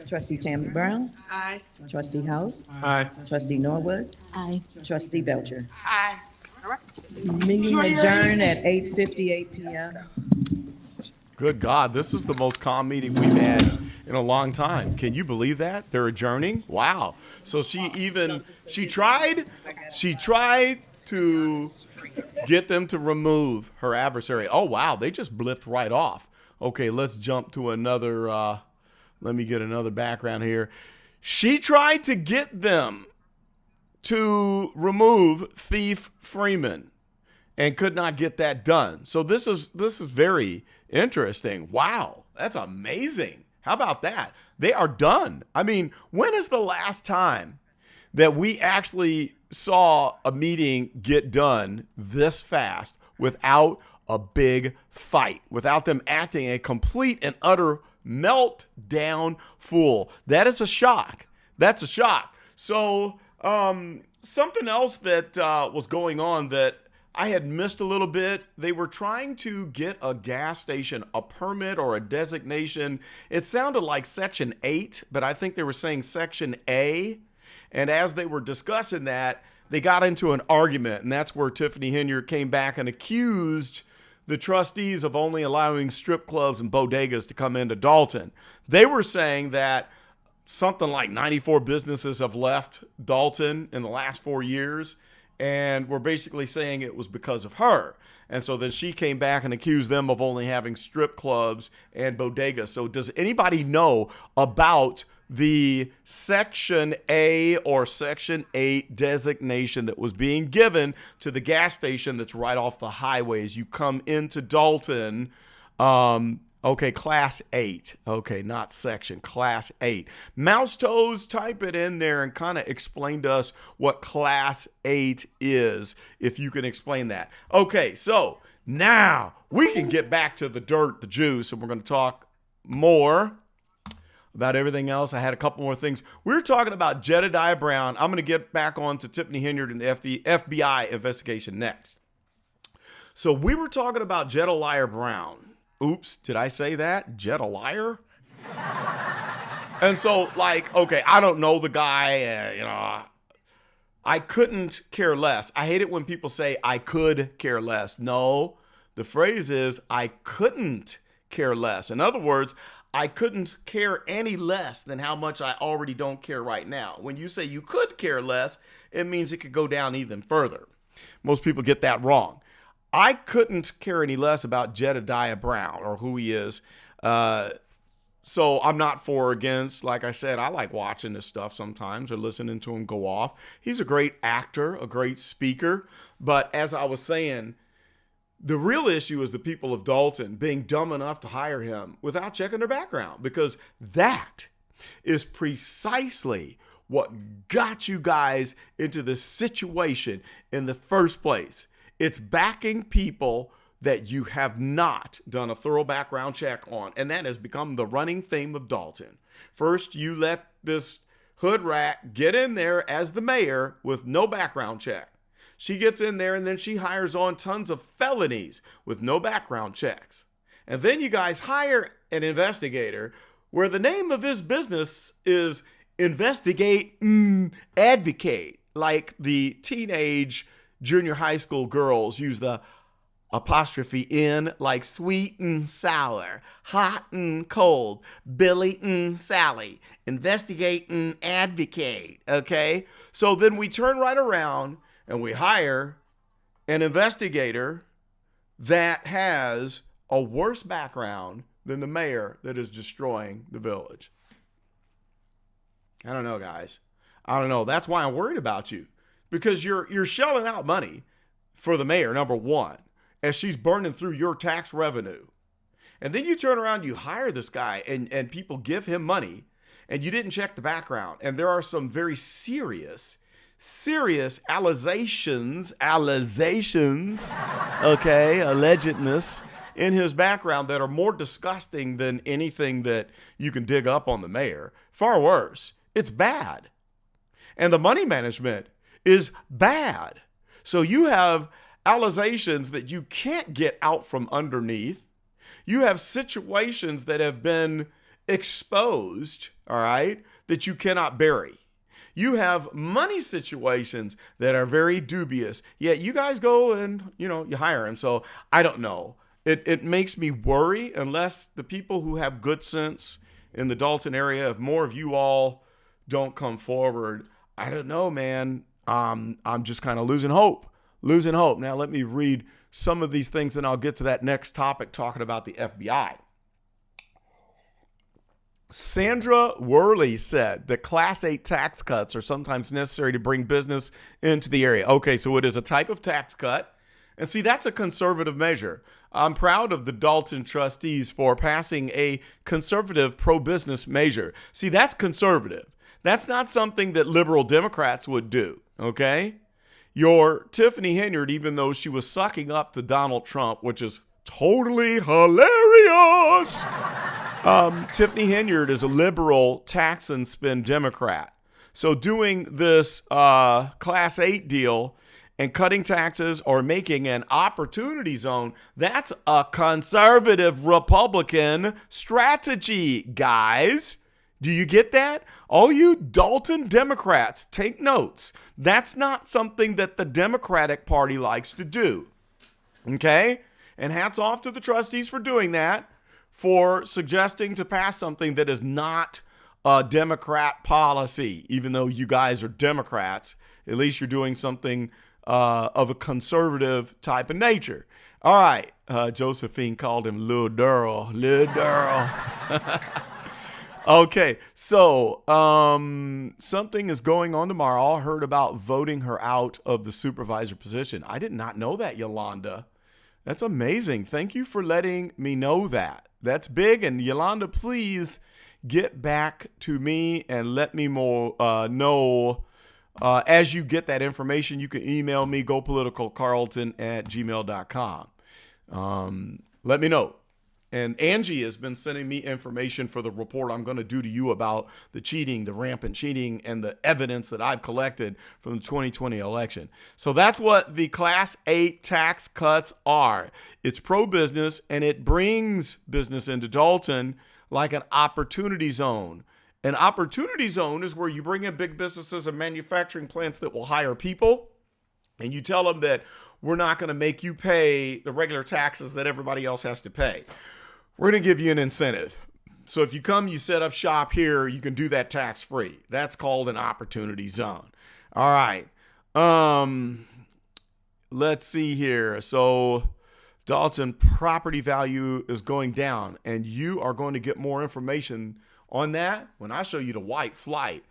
Trustee Tammy Brown? Aye. Trustee House? Aye. Trustee Norwood? Aye. Trustee Belcher? Aye. All right. Meeting adjourned at 8:58 p.m. Good God, this is the most calm meeting we've had in a long time. Can you believe that? They're adjourning? Wow. So she tried to get them to remove her adversary. Oh, wow, they just blipped right off. Okay, let's jump to another, let me get another background here. She tried to get them to remove Thief Freeman and could not get that done. So this is very interesting. Wow, that's amazing. How about that? They are done. I mean, when is the last time that we actually saw a meeting get done this fast without a big fight, without them acting a complete and utter meltdown fool? That is a shock. That's a shock. So something else that was going on that I had missed a little bit, they were trying to get a gas station a permit or a designation. It sounded like Section 8, but I think they were saying Section A. And as they were discussing that, they got into an argument, and that's where Tiffany Henyard came back and accused the trustees of only allowing strip clubs and bodegas to come into Dalton. They were saying that something like 94 businesses have left Dalton in the last 4 years, and we're basically saying it was because of her. And so then she came back and accused them of only having strip clubs and bodegas. So does anybody know about the Section A or Section 8 designation that was being given to the gas station that's right off the highway as you come into Dalton. Okay, Class 8. Okay, not Section, Class 8. Mouse Toes, type it in there and kind of explain to us what Class 8 is, if you can explain that. Okay, so now we can get back to the dirt, the juice, and we're going to talk more about everything else. I had a couple more things. We were talking about Jedidiah Brown. I'm going to get back on to Tiffany Henyard and the FBI investigation next. So we were talking about Jedidiah Brown. Oops, did I say that? Jedidiah? And so, like, okay, I don't know the guy, I couldn't care less. I hate it when people say, I could care less. No, the phrase is, I couldn't care less. In other words, I couldn't care any less than how much I already don't care right now. When you say you could care less, it means it could go down even further. Most people get that wrong. I couldn't care any less about Jedidiah Brown or who he is. So I'm not for or against. Like I said, I like watching this stuff sometimes or listening to him go off. He's a great actor, a great speaker. But as I was saying, the real issue is the people of Dalton being dumb enough to hire him without checking their background, because that is precisely what got you guys into this situation in the first place. It's backing people that you have not done a thorough background check on, and that has become the running theme of Dalton. First, you let this hood rat get in there as the mayor with no background check. She gets in there and then she hires on tons of felonies with no background checks. And then you guys hire an investigator where the name of his business is Investigate, Advocate, like the teenage junior high school girls use the apostrophe in, like sweet and sour, hot and cold, Billy and Sally, investigate and advocate, okay? So then we turn right around and we hire an investigator that has a worse background than the mayor that is destroying the village. I don't know, guys. I don't know. That's why I'm worried about you. Because you're shelling out money for the mayor, number one, as she's burning through your tax revenue. And then you turn around, you hire this guy, and people give him money, and you didn't check the background. And there are some very serious allegations, okay, allegedness in his background that are more disgusting than anything that you can dig up on the mayor. Far worse. It's bad. And the money management is bad. So you have allegations that you can't get out from underneath. You have situations that have been exposed, all right, that you cannot bury. You have money situations that are very dubious. Yet you guys go and, you hire him. So I don't know. It makes me worry unless the people who have good sense in the Dalton area, if more of you all don't come forward, I don't know, man. I'm just kind of losing hope. Now, let me read some of these things, and I'll get to that next topic talking about the FBI. Sandra Worley said that Class 8 tax cuts are sometimes necessary to bring business into the area. Okay, so it is a type of tax cut. And see, that's a conservative measure. I'm proud of the Dolton Trustees for passing a conservative pro-business measure. See, that's conservative. That's not something that liberal Democrats would do, okay? Your Tiffany Henyard, even though she was sucking up to Donald Trump, which is totally hilarious, Tiffany Henyard is a liberal tax and spend Democrat. So doing this Class 8 deal and cutting taxes or making an opportunity zone, that's a conservative Republican strategy, guys. Do you get that? All you Dalton Democrats, take notes. That's not something that the Democratic Party likes to do. Okay? And hats off to the trustees for doing that, for suggesting to pass something that is not a Democrat policy. Even though you guys are Democrats, at least you're doing something of a conservative type of nature. All right. Josephine called him Lil Durrell. Okay, so something is going on tomorrow. I heard about voting her out of the supervisor position. I did not know that, Yolanda. That's amazing. Thank you for letting me know that. That's big. And Yolanda, please get back to me and let me know. As you get that information, you can email me, gopoliticalcarlton@gmail.com. Let me know. And Angie has been sending me information for the report I'm going to do to you about the cheating, the rampant cheating, and the evidence that I've collected from the 2020 election. So that's what the Class 8 tax cuts are. It's pro-business, and it brings business into Dalton like an opportunity zone. An opportunity zone is where you bring in big businesses and manufacturing plants that will hire people, and you tell them that we're not going to make you pay the regular taxes that everybody else has to pay. We're going to give you an incentive. So if you come, you set up shop here, you can do that tax-free. That's called an opportunity zone. All right. Let's see here. So Dalton property value is going down, and you are going to get more information on that when I show you the white flight,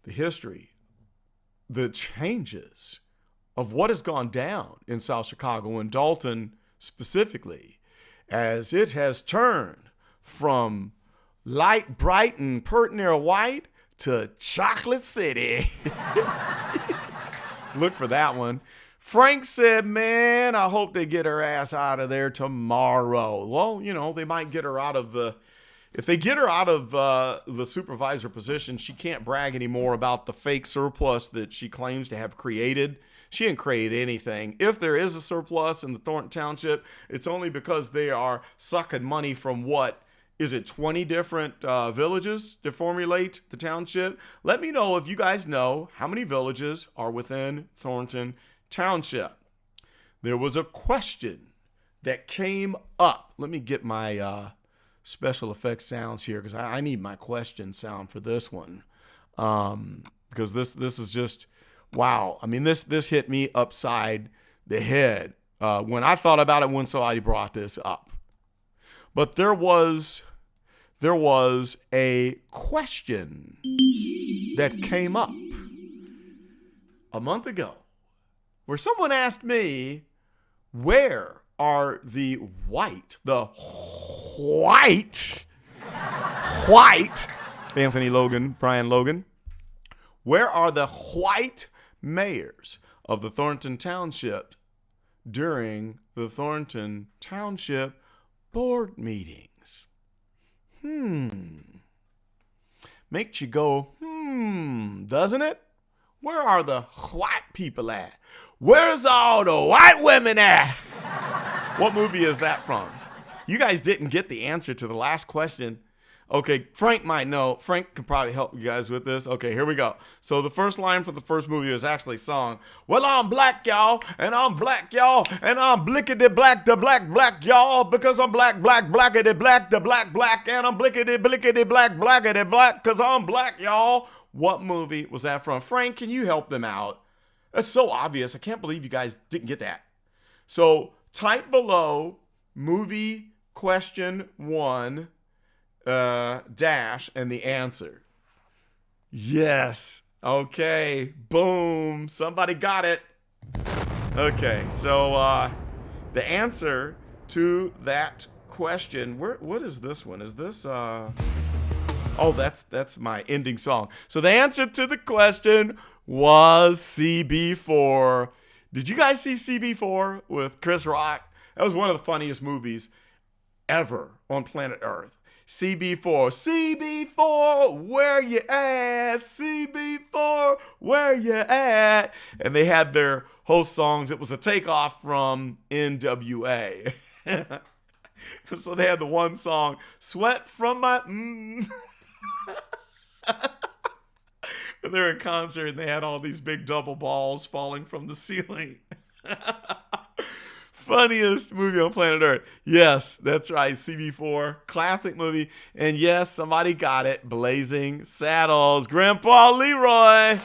the history, the changes of what has gone down in South Chicago and Dalton specifically, as it has turned from light, bright, and pert near white to Chocolate City. Look for that one. Frank said, man, I hope they get her ass out of there tomorrow. Well, you know, they might get her out of if they get her out of the supervisor position, she can't brag anymore about the fake surplus that she claims to have created. She didn't create anything. If there is a surplus in the Thornton Township, it's only because they are sucking money from 20 different villages to formulate the township. Let me know if you guys know how many villages are within Thornton Township. There was a question that came up. Let me get my special effects sounds here because I need my question sound for this one. Because this is just... wow. I mean, this hit me upside the head when I thought about it when somebody brought this up. But there was a question that came up a month ago where someone asked me, where are the white, Anthony Logan, Brian Logan, where are the white mayors of the Thornton Township during the Thornton Township board meetings? Makes you go, doesn't it? Where are the white people at? Where's all the white women at? What movie is that from? You guys didn't get the answer to the last question. Okay, Frank might know. Frank can probably help you guys with this. Okay, here we go. So the first line for the first movie was actually sung, well, I'm black, y'all, and I'm black, y'all, and I'm blickety black, the black, black, y'all, because I'm black, black, blackety black, the black, black, and I'm blickety, blickety black, blackety black, because I'm black, y'all. What movie was that from? Frank, can you help them out? That's so obvious. I can't believe you guys didn't get that. So type below movie question 1 dash and the answer. Yes. Okay. Boom. Somebody got it. Okay. So the answer to that question, what is this one? Is this oh, that's my ending song. So the answer to the question was CB4. Did you guys see CB4 with Chris Rock? That was one of the funniest movies ever on planet Earth. CB4, CB4, where you at? CB4, where you at? And they had their whole songs. It was a takeoff from NWA. So they had the one song, Sweat from My... They're in concert and they had all these big double balls falling from the ceiling. Funniest movie on planet Earth. Yes, that's right. CB4, classic movie. And yes, somebody got it. Blazing Saddles. Grandpa Leroy.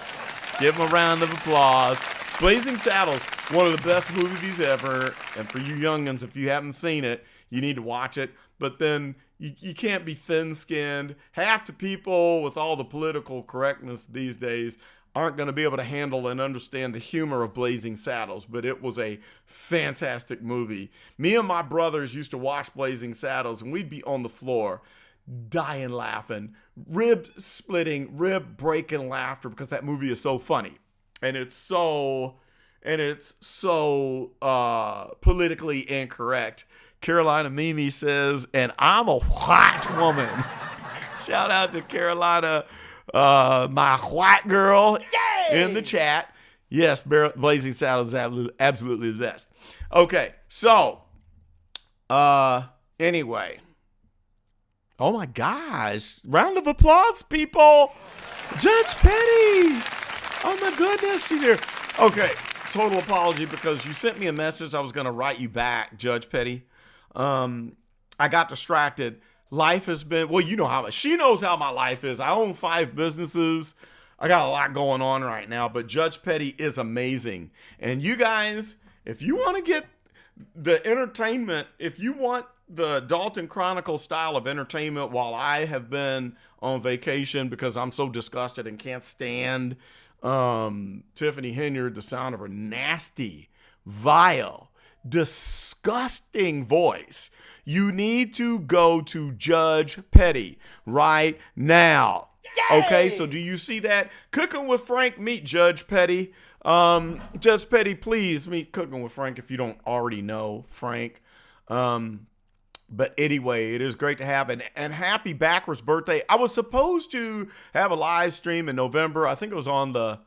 Give him a round of applause. Blazing Saddles, one of the best movies ever. And for you youngins, if you haven't seen it, you need to watch it. But then You can't be thin-skinned. Half the people with all the political correctness these days aren't going to be able to handle and understand the humor of Blazing Saddles, but it was a fantastic movie. Me and my brothers used to watch Blazing Saddles, and we'd be on the floor dying laughing, rib-splitting, rib-breaking laughter because that movie is so funny. And it's so politically incorrect. Carolina Mimi says, and I'm a white woman. Shout out to Carolina, my white girl. Yay! In the chat. Yes, Blazing Saddles is absolutely the best. Okay, so, anyway. Oh my gosh. Round of applause, people. Judge Petty. Oh my goodness, she's here. Okay, total apology because you sent me a message. I was going to write you back, Judge Petty. I got distracted. Life has been, well, you know how, she knows how my life is. I own 5 businesses. I got a lot going on right now, but Judge Petty is amazing. And you guys, if you want to get the entertainment, if you want the Dalton Chronicles style of entertainment while I have been on vacation because I'm so disgusted and can't stand Tiffany Henyard, the sound of her nasty, vile, disgusting voice, you need to go to Judge Petty right now. Yay! Okay, so do you see that? Cooking with Frank, meet Judge Petty. Judge Petty, please meet Cooking with Frank if you don't already know Frank. But anyway, it is great to have and happy backwards birthday. I was supposed to have a live stream in November. I think it was on the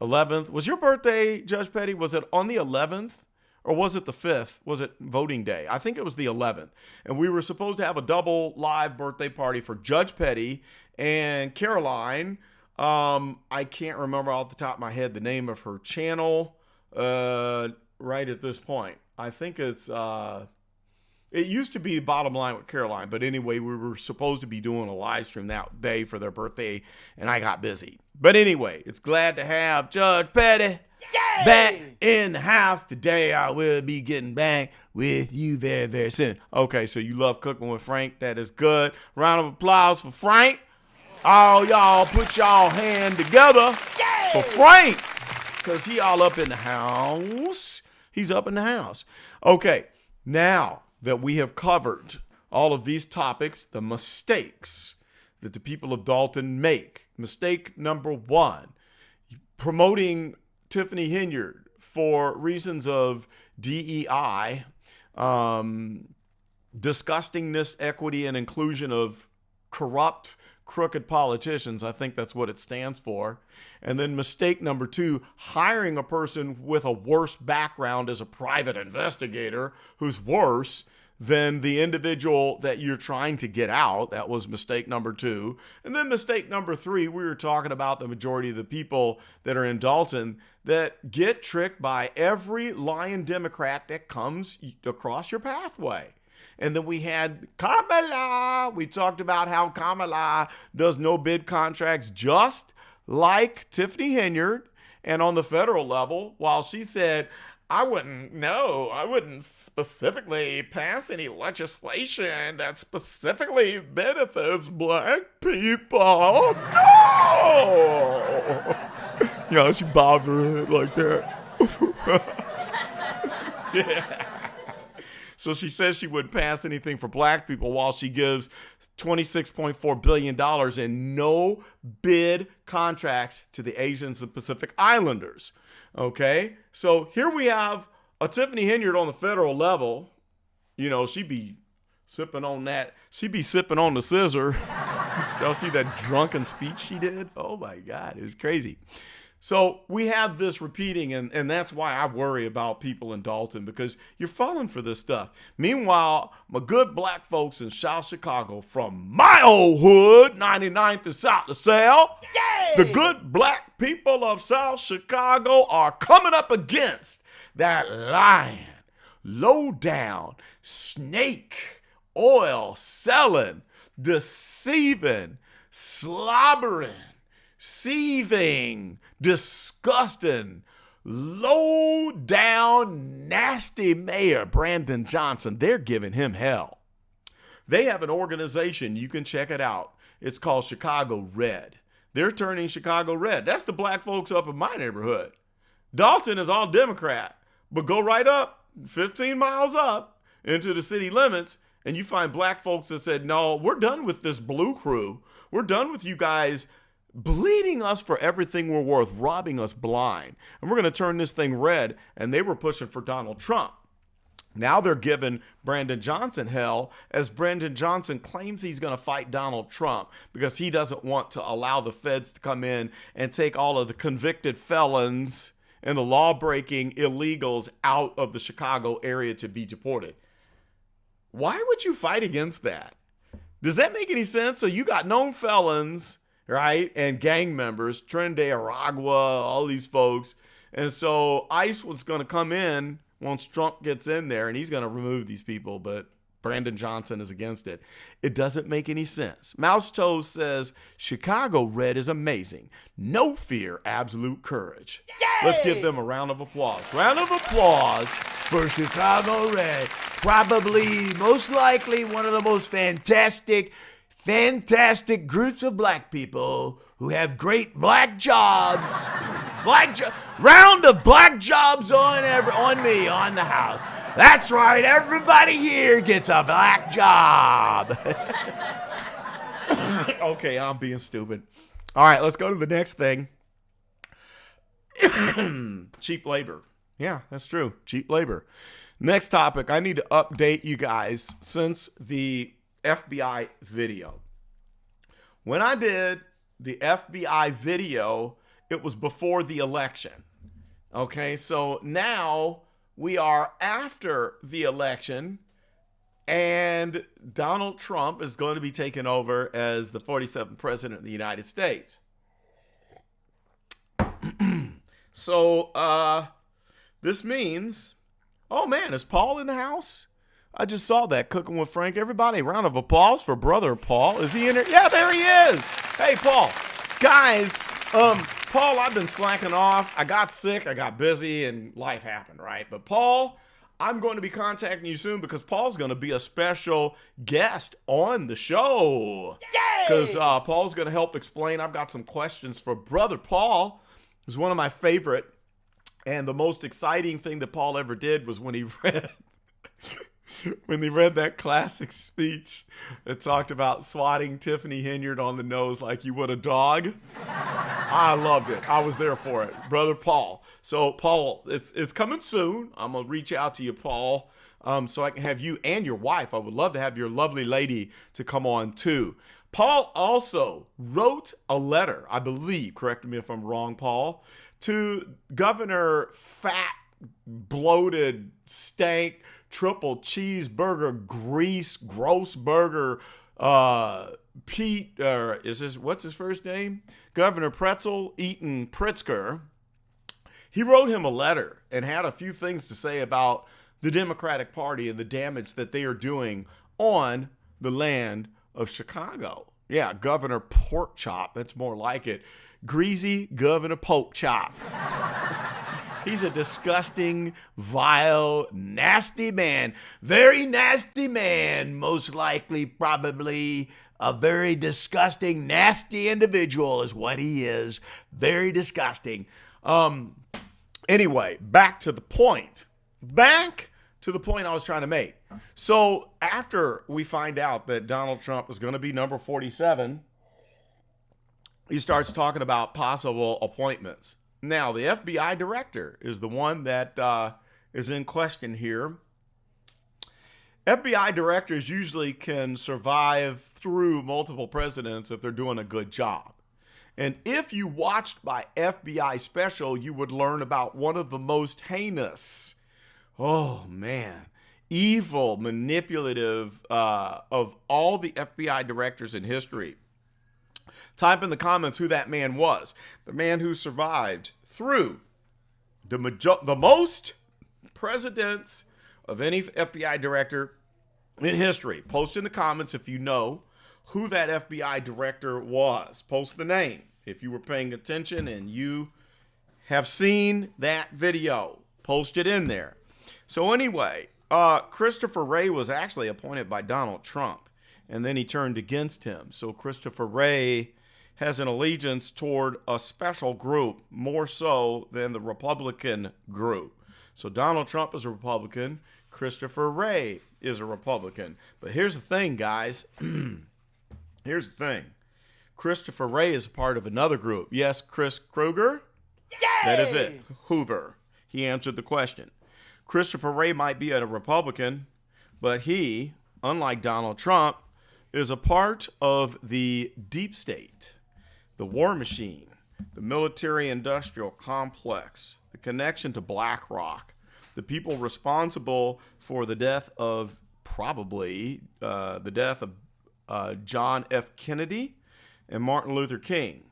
11th. Was your birthday, Judge Petty? Was it on the 11th or was it the 5th? Was it voting day? I think it was the 11th. And we were supposed to have a double live birthday party for Judge Petty and Caroline. I can't remember off the top of my head the name of her channel right at this point. I think it's... It used to be Bottom Line with Caroline, but anyway, we were supposed to be doing a live stream that day for their birthday, and I got busy. But anyway, it's glad to have Judge Petty back in the house today. I will be getting back with you very, very soon. Okay, so you love Cooking with Frank. That is good. Round of applause for Frank. All y'all put y'all hand together for Frank because he all up in the house. He's up in the house. Okay, now that we have covered all of these topics, the mistakes that the people of Dalton make. Mistake number 1, promoting Tiffany Henyard for reasons of DEI, disgustingness, equity, and inclusion of corrupt, crooked politicians. I think that's what it stands for. And then mistake number 2, hiring a person with a worse background as a private investigator who's worse than the individual that you're trying to get out. That was mistake number 2. And then mistake number 3, we were talking about the majority of the people that are in Dalton that get tricked by every lying Democrat that comes across your pathway. And then we had Kamala. We talked about how Kamala does no bid contracts just like Tiffany Henyard. And on the federal level, while she said, I wouldn't specifically pass any legislation that specifically benefits black people. No! You know, she bobs her head like that. Yeah. So she says she wouldn't pass anything for black people while she gives $26.4 billion in no bid contracts to the Asians and Pacific Islanders. Okay, so here we have a Tiffany Henyard on the federal level. You know, she be sipping on that. She be sipping on the scissor. Y'all see that drunken speech she did? Oh my God, it's crazy. So we have this repeating, and that's why I worry about people in Dalton, because you're falling for this stuff. Meanwhile, my good black folks in South Chicago from my old hood, 99th and South LaSalle, the good black people of South Chicago are coming up against that lying, low down, snake oil selling, deceiving, slobbering, seething, disgusting, low down, nasty mayor Brandon Johnson. They're giving him hell. They have an organization. You can check it out. It's called Chicago Red. They're turning Chicago red. That's the black folks up in my neighborhood. Dalton is all Democrat, but go right up 15 miles up into the city limits and you find black folks that said, no, we're done with this blue crew. We're done with you guys bleeding us for everything we're worth, robbing us blind. And we're going to turn this thing red. And they were pushing for Donald Trump. Now they're giving Brandon Johnson hell as Brandon Johnson claims he's going to fight Donald Trump because he doesn't want to allow the feds to come in and take all of the convicted felons and the law-breaking illegals out of the Chicago area to be deported. Why would you fight against that? Does that make any sense? So you got known felons, right, and gang members, Tren de Aragua, all these folks. And so ICE was going to come in once Trump gets in there, and he's going to remove these people, but Brandon Johnson is against it. It doesn't make any sense. Mouse Toes says, Chicago Red is amazing. No fear, absolute courage. Yay! Let's give them a round of applause. Round of applause for Chicago Red. Probably, most likely, one of the most fantastic groups of black people who have great black jobs. Round of black jobs on me, on the house. That's right, everybody here gets a black job. Okay, I'm being stupid. All right, let's go to the next thing. Cheap labor. Yeah, that's true. Cheap labor. Next topic, I need to update you guys since the FBI video. When I did the FBI video, it was before the election. Okay, so now we are after the election, and Donald Trump is going to be taken over as the 47th president of the United States. So this means, oh man, is Paul in the house? I just saw that, Cooking with Frank. Everybody, round of applause for brother Paul. Is he in there? Yeah, there he is. Hey, Paul. Guys, Paul, I've been slacking off. I got sick, I got busy, and life happened, right? But Paul, I'm going to be contacting you soon because Paul's going to be a special guest on the show. Because Paul's going to help explain. I've got some questions for brother Paul, who's one of my favorite. And the most exciting thing that Paul ever did was when he read that classic speech that talked about swatting Tiffany Henyard on the nose like you would a dog. I loved it. I was there for it. Brother Paul. So, Paul, it's coming soon. I'm going to reach out to you, Paul, so I can have you and your wife. I would love to have your lovely lady to come on, too. Paul also wrote a letter, I believe, correct me if I'm wrong, Paul, to Governor Fat, Bloated, Stank, Triple Cheeseburger, Grease, Gross Burger, Pete, what's his first name? Governor Pretzel Eaton Pritzker. He wrote him a letter and had a few things to say about the Democratic Party and the damage that they are doing on the land of Chicago. Yeah, Governor Porkchop, that's more like it. Greasy Governor Porkchop. He's a disgusting, vile, nasty man. Very nasty man. Most likely, probably a very disgusting, nasty individual is what he is. Very disgusting. Anyway, back to the point. Back to the point I was trying to make. So after we find out that Donald Trump is going to be number 47, he starts talking about possible appointments. Now, the FBI director is the one that is in question here. FBI directors usually can survive through multiple presidents if they're doing a good job. And if you watched my FBI special, you would learn about one of the most heinous, evil, manipulative of all the FBI directors in history. Type in the comments who that man was. The man who survived through the most presidents of any FBI director in history. Post in the comments if you know who that FBI director was. Post the name if you were paying attention and you have seen that video. Post it in there. So anyway, Christopher Wray was actually appointed by Donald Trump. and then he turned against him. So Christopher Wray has an allegiance toward a special group, more so than the Republican group. So Donald Trump is a Republican. Christopher Wray is a Republican. But here's the thing, guys. Here's the thing. Christopher Wray is a part of another group. Yes, Chris Krueger? Yay! That is it. Hoover. He answered the question. Christopher Wray might be a Republican, but he, unlike Donald Trump, is a part of the deep state, the war machine, the military-industrial complex, the connection to BlackRock, the people responsible for the death of John F. Kennedy and Martin Luther King.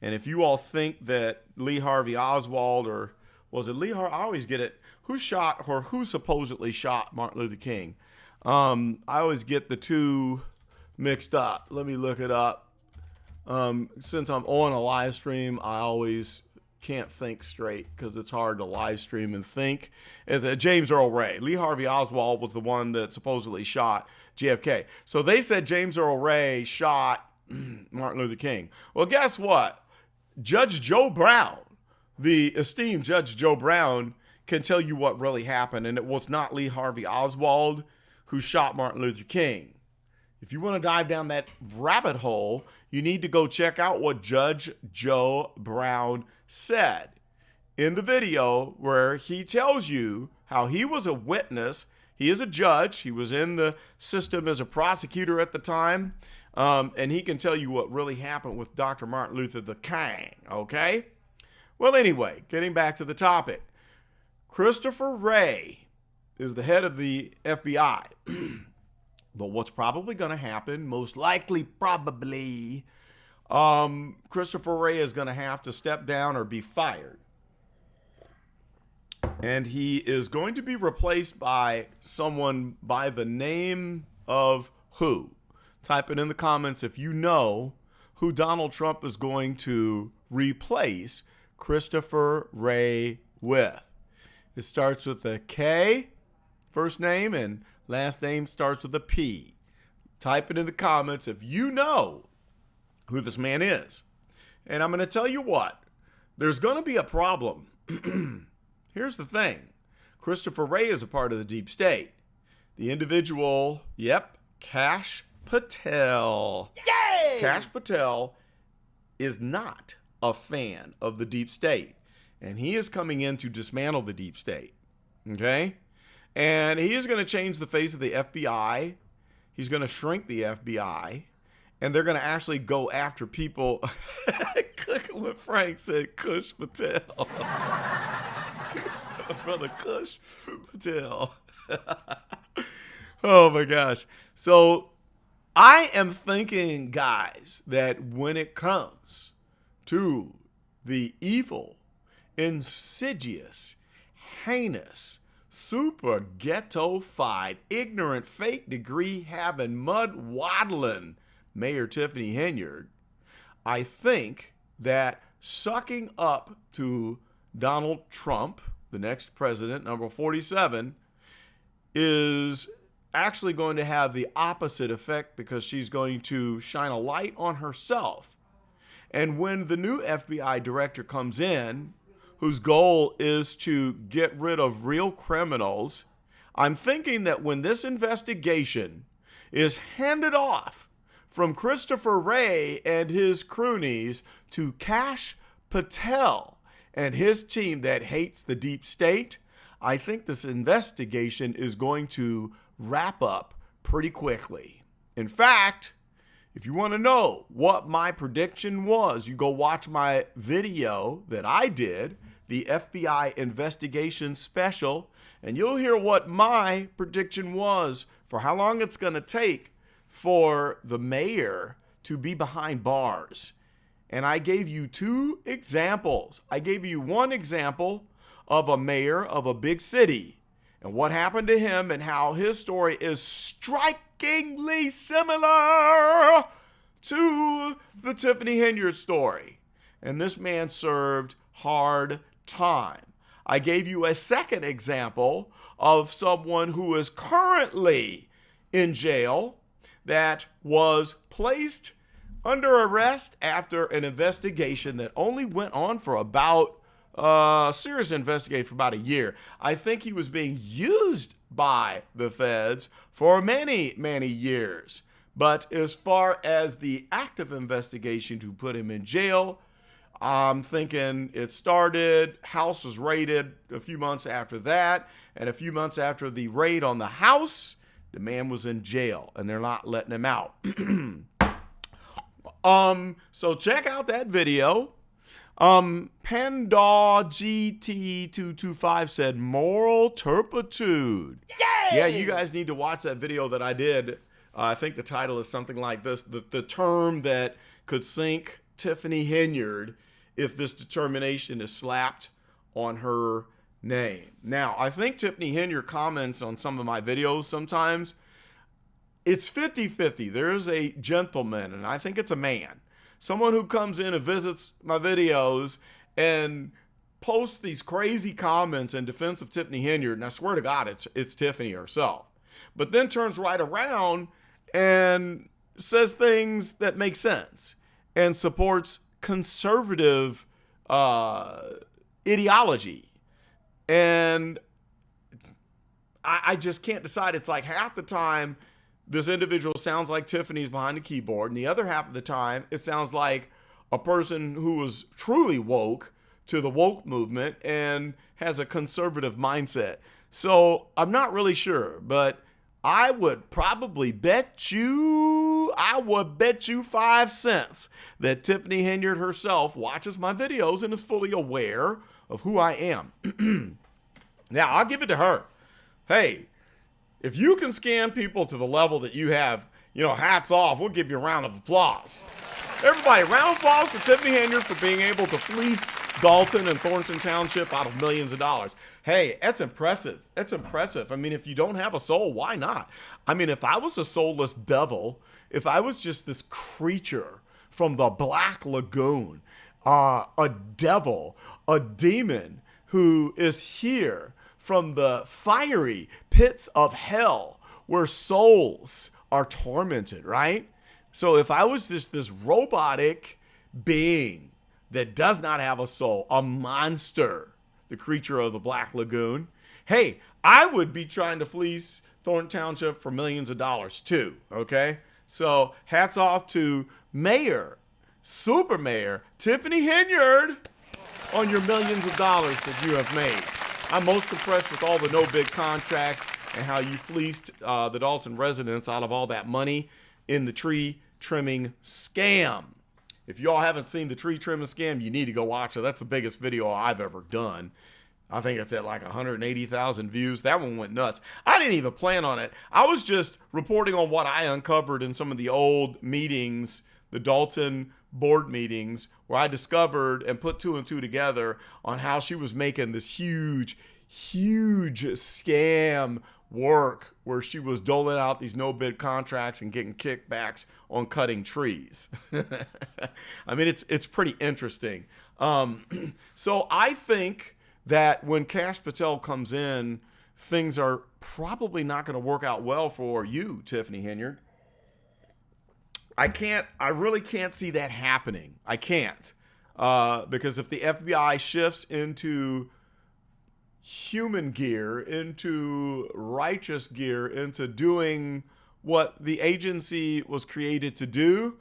And if you all think that Lee Harvey Oswald, or was it Lee Harvey? I always get it. Who supposedly shot Martin Luther King? I always get the two mixed up. Let me look it up. Since I'm on a live stream, I always can't think straight because it's hard to live stream and think. James Earl Ray. Lee Harvey Oswald was the one that supposedly shot JFK. So they said James Earl Ray shot Martin Luther King. Well, guess what? Judge Joe Brown, the esteemed Judge Joe Brown, can tell you what really happened. And it was not Lee Harvey Oswald who shot Martin Luther King. If you want to dive down that rabbit hole, you need to go check out what Judge Joe Brown said in the video, where he tells you how he was a witness. He is a judge. He was in the system as a prosecutor at the time. And he can tell you what really happened with Dr. Martin Luther the King, okay? Well, anyway, getting back to the topic. Christopher Wray is the head of the FBI. But what's probably going to happen, most likely probably, Christopher Wray is going to have to step down or be fired. And he is going to be replaced by someone by the name of who? Type it in the comments if you know who Donald Trump is going to replace Christopher Wray with. It starts with a K, first name, and last name starts with a P. Type it in the comments if you know who this man is. And I'm going to tell you what, there's going to be a problem. Here's the thing. Christopher Wray is a part of the deep state. The individual, Kash Patel. Yay! Kash Patel is not a fan of the deep state. And he is coming in to dismantle the deep state. Okay? And he is going to change the face of the FBI. He's going to shrink the FBI. And they're going to actually go after people. Cooking with Frank said Kush Patel. Brother Kush Patel. Oh my gosh. So I am thinking, guys, that when it comes to the evil, insidious, heinous, super ghetto-fied, ignorant, fake degree having, mud waddling Mayor Tiffany Henyard, I think that sucking up to Donald Trump, the next president, number 47, is actually going to have the opposite effect, because she's going to shine a light on herself. And when the new FBI director comes in, whose goal is to get rid of real criminals, I'm thinking that when this investigation is handed off from Christopher Wray and his cronies to Kash Patel and his team that hates the deep state, I think this investigation is going to wrap up pretty quickly. In fact, if you want to know what my prediction was, you go watch my video that I did, the FBI investigation special, and you'll hear what my prediction was for how long it's going to take for the mayor to be behind bars. And I gave you two examples. I gave you one example of a mayor of a big city and what happened to him, and how his story is strikingly similar to the Tiffany Henyard story. And this man served hard time. I gave you a second example of someone who is currently in jail that was placed under arrest after an investigation that only went on for about serious investigation for about a year. I think he was being used by the feds for many, many years. But as far as the active investigation to put him in jail, I'm thinking it started, house was raided a few months after that, and a few months after the raid on the house, the man was in jail, and they're not letting him out. So check out that video. PandaGT225 said moral turpitude. Yay! Yeah, you guys need to watch that video that I did. I think the title is something like this, the term that could sink Tiffany Henyard if this determination is slapped on her name. Now, I think Tiffany Henyard comments on some of my videos sometimes. It's 50-50. There's a gentleman, and I think it's a man, someone who comes in and visits my videos and posts these crazy comments in defense of Tiffany Henyard, and I swear to God, it's Tiffany herself. But then turns right around and says things that make sense and supports conservative ideology. And I just can't decide. It's like half the time this individual sounds like Tiffany's behind the keyboard, and the other half of the time it sounds like a person who was truly woke to the woke movement and has a conservative mindset. So I'm not really sure, but I would probably bet you 5 cents that Tiffany Henyard herself watches my videos and is fully aware of who I am. Now, I'll give it to her. Hey, if you can scam people to the level that you have, hats off. We'll give you a round of applause. Everybody, round of applause for Tiffany Henyard for being able to fleece Dalton and Thornton Township out of millions of dollars. Hey, that's impressive. That's impressive. I mean, if you don't have a soul, why not? I mean, if I was a soulless devil, if I was just this creature from the Black Lagoon, a devil, a demon who is here from the fiery pits of hell where souls are tormented, right? So if I was just this robotic being that does not have a soul, a monster, the creature of the Black Lagoon, hey, I would be trying to fleece Thornton Township for millions of dollars too, okay? So hats off to Mayor, Super Mayor Tiffany Henyard on your millions of dollars that you have made. I'm most impressed with all the no-bid contracts and how you fleeced the Dalton residents out of all that money in the tree trimming scam. If y'all haven't seen the tree trimming scam, you need to go watch it. That's the biggest video I've ever done. I think it's at like 180,000 views. That one went nuts. I didn't even plan on it. I was just reporting on what I uncovered in some of the old meetings, the Dalton board meetings, where I discovered and put 2 and 2 together on how she was making this huge scam work where she was doling out these no-bid contracts and getting kickbacks on cutting trees. I mean, it's pretty interesting. So I think that when Cash Patel comes in, things are probably not going to work out well for you, Tiffany Henyard. I really can't see that happening. I can't. Because if the FBI shifts into human gear, into righteous gear, into doing what the agency was created to do,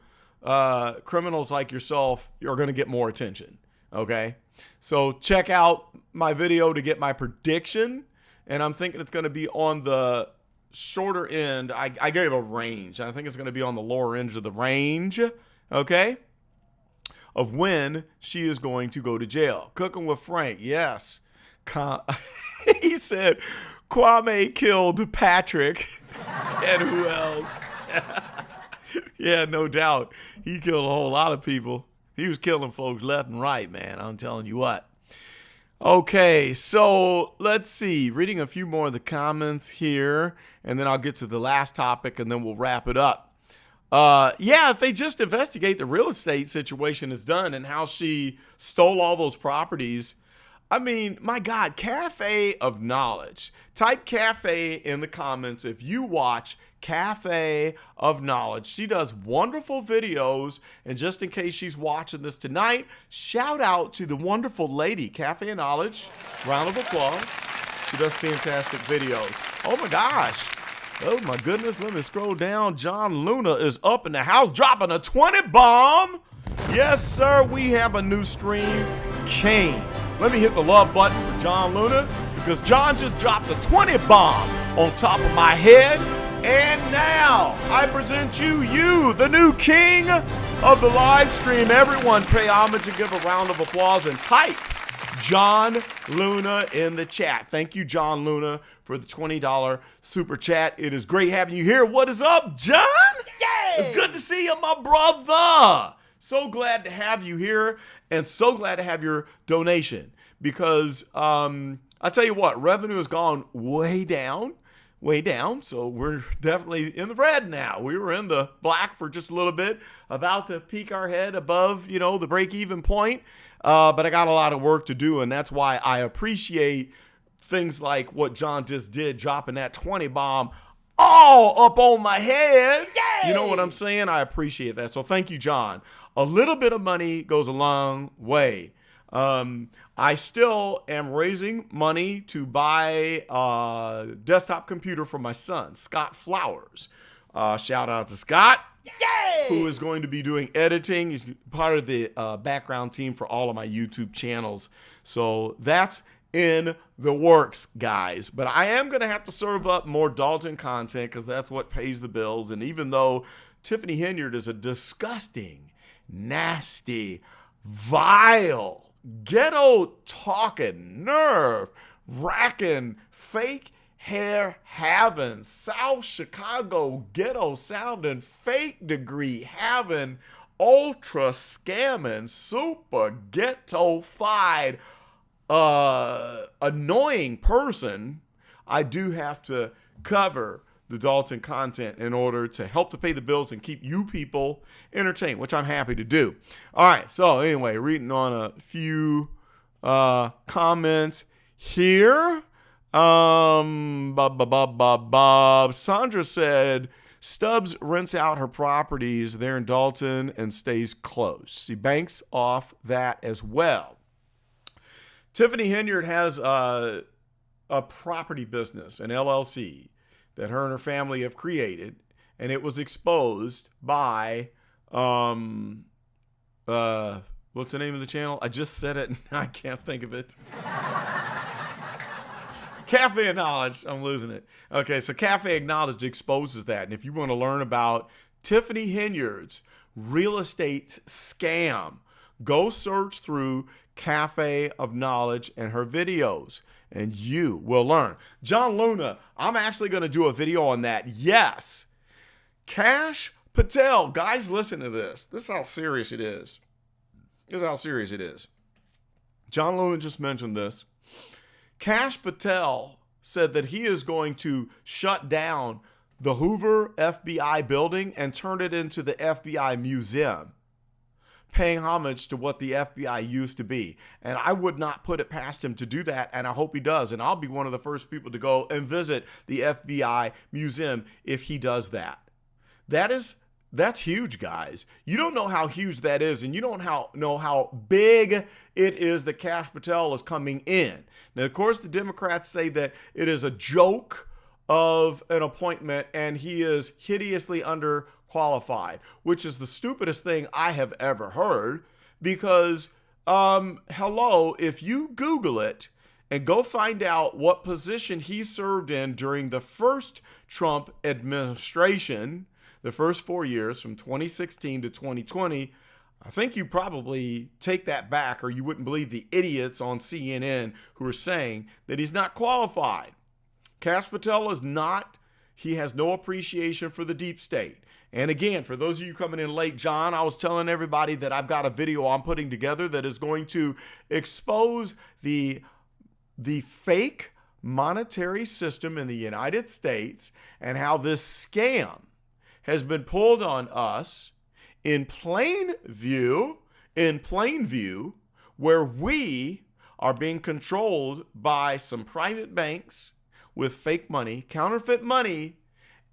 criminals like yourself are going to get more attention. Okay? So check out my video to get my prediction. And I'm thinking it's going to be on the shorter end. I gave a range. I think it's going to be on the lower end of the range, okay, of when she is going to go to jail. Cooking with Frank, yes. He said Kwame killed Patrick. And who else? Yeah, no doubt. He killed a whole lot of people. He was killing folks left and right, man. I'm telling you what. Okay, so let's see. Reading a few more of the comments here, and then I'll get to the last topic, and then we'll wrap it up. Yeah, if they just investigate the real estate situation is done and how she stole all those properties. I mean, my God, Cafe of Knowledge. Type Cafe in the comments if you watch Cafe of Knowledge. She does wonderful videos, and just in case she's watching this tonight, shout out to the wonderful lady, Cafe of Knowledge. Round of applause. She does fantastic videos. Oh my gosh. Oh my goodness, let me scroll down. John Luna is up in the house dropping a 20 bomb. Yes, sir, we have a new stream. Kane. Let me hit the love button for John Luna because John just dropped a 20 bomb on top of my head. And now I present you, the new king of the live stream. Everyone pay homage and give a round of applause and type John Luna in the chat. Thank you, John Luna, for the $20 super chat. It is great having you here. What is up, John? Yay! It's good to see you, my brother. So glad to have you here and so glad to have your donation because I tell you what, revenue has gone way down. So we're definitely in the red now. We were in the black for just a little bit, about to peek our head above, the break-even point. But I got a lot of work to do, and that's why I appreciate things like what John just did, dropping that 20 bomb all up on my head. Yay! You know what I'm saying? I appreciate that. So thank you, John. A little bit of money goes a long way. I still am raising money to buy a desktop computer for my son, Scott Flowers. Shout out to Scott, who is going to be doing editing. He's part of the background team for all of my YouTube channels. So that's in the works, guys. But I am going to have to serve up more Dalton content because that's what pays the bills. And even though Tiffany Henyard is a disgusting, nasty, vile, ghetto talking, nerve racking, fake hair having, South Chicago ghetto sounding, fake degree having, ultra scamming, super ghetto-fied, annoying person, I do have to cover the Dalton content in order to help to pay the bills and keep you people entertained, which I'm happy to do. All right, so anyway, reading on a few comments here. Sandra said, Stubbs rents out her properties there in Dalton and stays close. She banks off that as well. Tiffany Henyard has a property business, an LLC, that her and her family have created, and it was exposed by, what's the name of the channel? I just said it, and I can't think of it. Cafe of Knowledge. I'm losing it. Okay, so Cafe of Knowledge exposes that, and if you want to learn about Tiffany Henyard's real estate scam, go search through Cafe of Knowledge and her videos, and you will learn. John Luna, I'm actually going to do a video on that. Yes. Cash Patel. Guys, listen to this. This is how serious it is. John Luna just mentioned this. Cash Patel said that he is going to shut down the Hoover FBI building and turn it into the FBI museum, paying homage to what the FBI used to be. And I would not put it past him to do that, and I hope he does. And I'll be one of the first people to go and visit the FBI museum if he does that. That's huge, guys. You don't know how huge that is, and you don't know how big it is that Cash Patel is coming in. Now, of course, the Democrats say that it is a joke of an appointment, and he is hideously underqualified, which is the stupidest thing I have ever heard because, hello, if you Google it and go find out what position he served in during the first Trump administration, the first 4 years from 2016 to 2020, I think you probably take that back, or you wouldn't believe the idiots on CNN who are saying that he's not qualified. Cash Patel is not. He has no appreciation for the deep state. And again, for those of you coming in late, John, I was telling everybody that I've got a video I'm putting together that is going to expose the fake monetary system in the United States and how this scam has been pulled on us in plain view, where we are being controlled by some private banks with fake money, counterfeit money,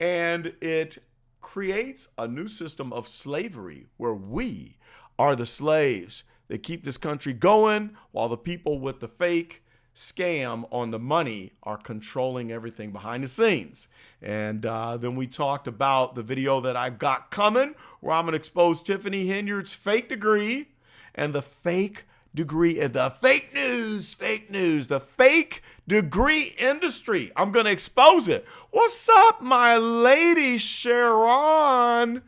and it creates a new system of slavery where we are the slaves that keep this country going while the people with the fake scam on the money are controlling everything behind the scenes. And then we talked about the video that I've got coming where I'm going to expose Tiffany Henyard's fake degree and the fake degree and the fake news, the fake degree industry. I'm going to expose it. What's up, my lady, Sharon?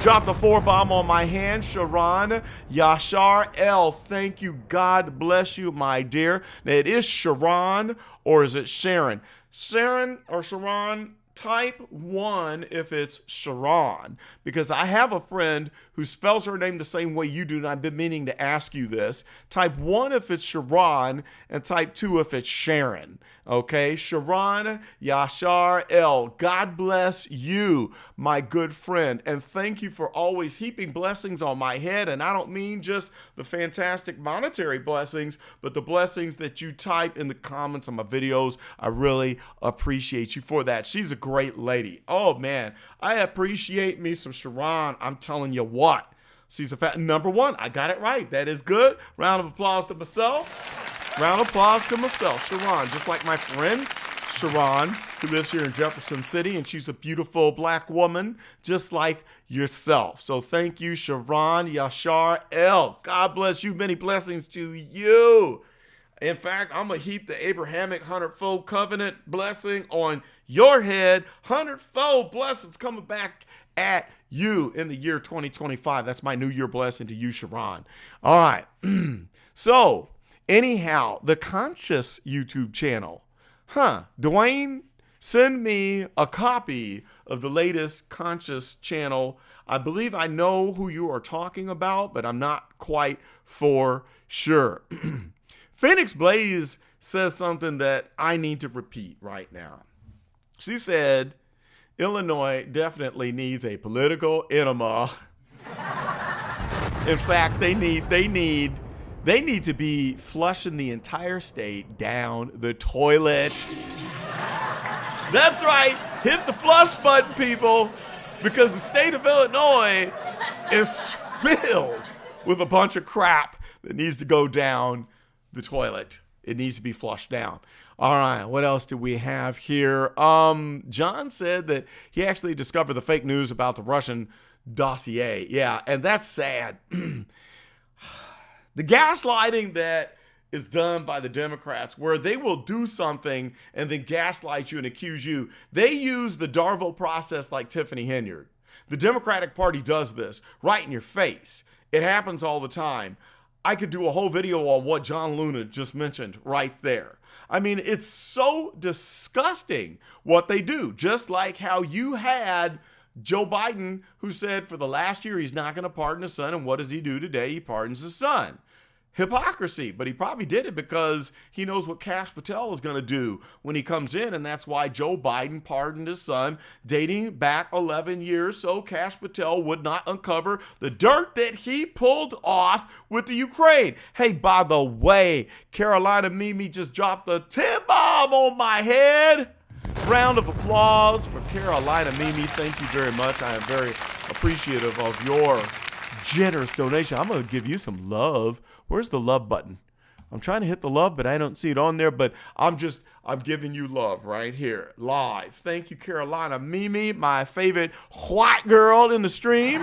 Drop the 4-bomb on my hand, Sharon. Yashar L. Thank you. God bless you, my dear. Now, it is Sharon or is it Sharon? Sharon or Sharon? Type 1 if it's Sharon, because I have a friend who spells her name the same way you do, and I've been meaning to ask you this. Type 1 if it's Sharon, and type 2 if it's Sharon. Okay, Sharon Yashar L. God bless you, my good friend, and thank you for always heaping blessings on my head. And I don't mean just the fantastic monetary blessings, but the blessings that you type in the comments on my videos. I really appreciate you for that. She's a great lady. Oh man, I appreciate me some Sharon. I'm telling you what. She's a number 1. I got it right. That is good. Round of applause to myself. Round of applause to myself, Sharon, just like my friend Sharon, who lives here in Jefferson City, and she's a beautiful black woman, just like yourself. So thank you, Sharon Yashar L. God bless you. Many blessings to you. In fact, I'm going to heap the Abrahamic 100-fold covenant blessing on your head. 100-fold blessings coming back at you in the year 2025. That's my New Year blessing to you, Sharon. All right. So, anyhow, the Conscious YouTube channel. Dwayne, send me a copy of the latest Conscious channel. I believe I know who you are talking about, but I'm not quite for sure. Phoenix Blaze says something that I need to repeat right now. She said, Illinois definitely needs a political enema. In fact, they need to be flushing the entire state down the toilet. That's right. Hit the flush button, people, because the state of Illinois is filled with a bunch of crap that needs to go down the toilet. It needs to be flushed down. All right, what else do we have here? John said that he actually discovered the fake news about the Russian dossier. Yeah, and that's sad. The gaslighting that is done by the Democrats, where they will do something and then gaslight you and accuse you. They use the Darvo process like Tiffany Henyard. The Democratic Party does this right in your face. It happens all the time. I could do a whole video on what John Luna just mentioned right there. I mean, it's so disgusting what they do. Just like how you had Joe Biden, who said for the last year he's not going to pardon his son. And what does he do today? He pardons his son. Hypocrisy, but he probably did it because he knows what Kash Patel is going to do when he comes in, and that's why Joe Biden pardoned his son dating back 11 years so Kash Patel would not uncover the dirt that he pulled off with the Ukraine. Hey, by the way, Carolina Mimi just dropped the 10-bomb on my head. Round of applause for Carolina Mimi. Thank you very much. I am very appreciative of your generous donation. I'm going to give you some love. Where's the love button? I'm trying to hit the love, but I don't see it on there. But I'm giving you love right here, live. Thank you, Carolina Mimi, my favorite white girl in the stream.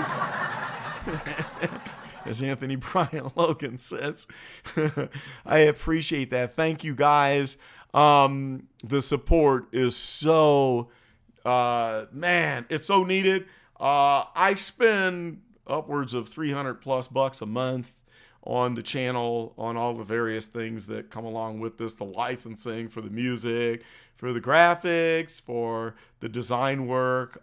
As Anthony Brian Logan says. I appreciate that. Thank you, guys. The support is so, it's so needed. I spend upwards of $300+ a month on the channel, on all the various things that come along with this, the licensing for the music, for the graphics, for the design work,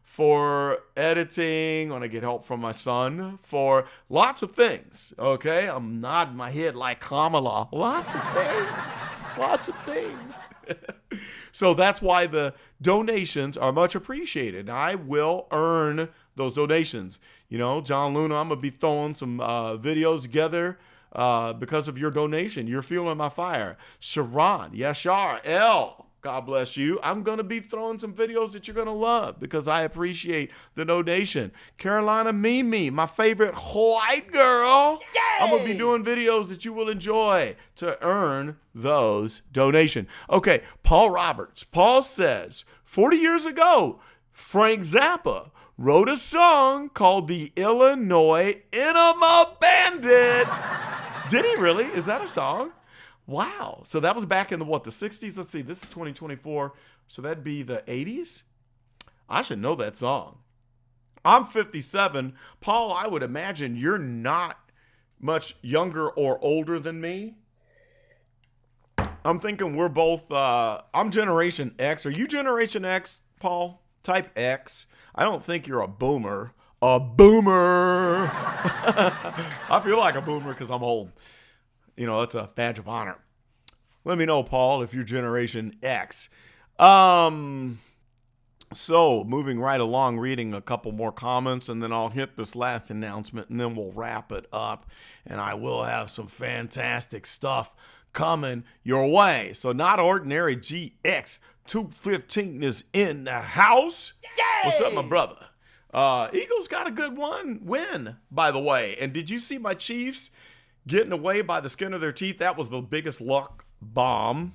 for editing, when I get help from my son, for lots of things, okay? I'm nodding my head like Kamala. Lots of things. So that's why the donations are much appreciated. I will earn those donations. You know, John Luna, I'm going to be throwing some videos together because of your donation. You're fueling my fire. Sharon, Yashar, L, God bless you. I'm going to be throwing some videos that you're going to love because I appreciate the donation. Carolina Mimi, my favorite white girl. Yay! I'm going to be doing videos that you will enjoy to earn those donations. Okay, Paul Roberts. Paul says, 40 years ago, Frank Zappa wrote a song called The Illinois Enema Bandit. Did he really? Is that a song? Wow. So that was back in the 60s? Let's see. This is 2024. So that'd be the 80s? I should know that song. I'm 57. Paul, I would imagine you're not much younger or older than me. I'm thinking we're both, I'm Generation X. Are you Generation X, Paul? Type X. I don't think you're a boomer. A boomer. I feel like a boomer because I'm old. You know, it's a badge of honor. Let me know, Paul, if you're Generation X. So, moving right along, reading a couple more comments, and then I'll hit this last announcement, and then we'll wrap it up. And I will have some fantastic stuff coming your way. So, Not Ordinary GX 215 is in the house. Yay! What's up, my brother? Eagles got a good win, by the way. And did you see my Chiefs getting away by the skin of their teeth? That was the biggest luck bomb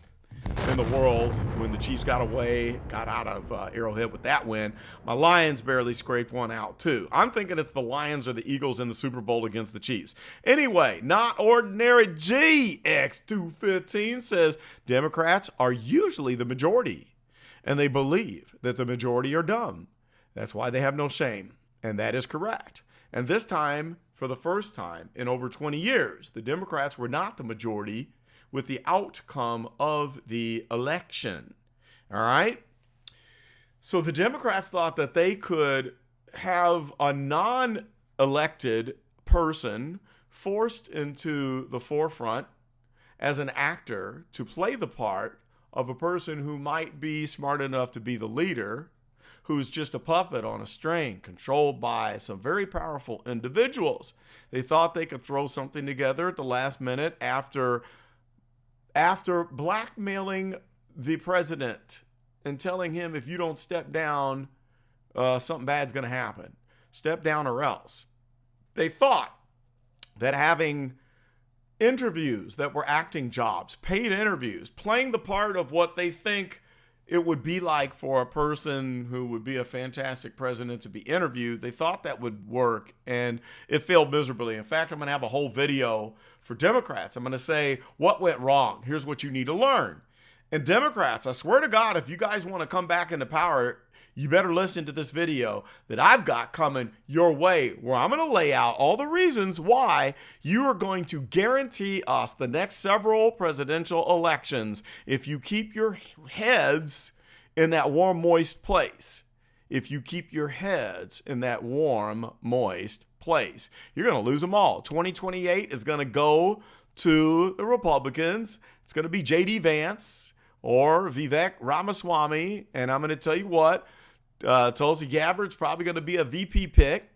in the world when the Chiefs got out of Arrowhead with that win. My Lions barely scraped one out, too. I'm thinking it's the Lions or the Eagles in the Super Bowl against the Chiefs. Anyway, Not Ordinary GX215 says Democrats are usually the majority, and they believe that the majority are dumb. That's why they have no shame, and that is correct. And this time, for the first time in over 20 years, the Democrats were not the majority with the outcome of the election. All right? So the Democrats thought that they could have a non-elected person forced into the forefront as an actor to play the part of a person who might be smart enough to be the leader, who's just a puppet on a string controlled by some very powerful individuals. They thought they could throw something together at the last minute after blackmailing the president and telling him, if you don't step down, something bad's going to happen. Step down or else. They thought that having interviews that were acting jobs, paid interviews, playing the part of what they think it would be like for a person who would be a fantastic president to be interviewed, they thought that would work, and it failed miserably. In fact, I'm going to have a whole video for Democrats. I'm going to say what went wrong. Here's what you need to learn. And Democrats, I swear to God, if you guys want to come back into power, you better listen to this video that I've got coming your way, where I'm going to lay out all the reasons why you are going to guarantee us the next several presidential elections if you keep your heads in that warm, moist place. If you keep your heads in that warm, moist place, you're going to lose them all. 2028 is going to go to the Republicans. It's going to be J.D. Vance or Vivek Ramaswamy, and I'm going to tell you what, Tulsi Gabbard's probably going to be a VP pick.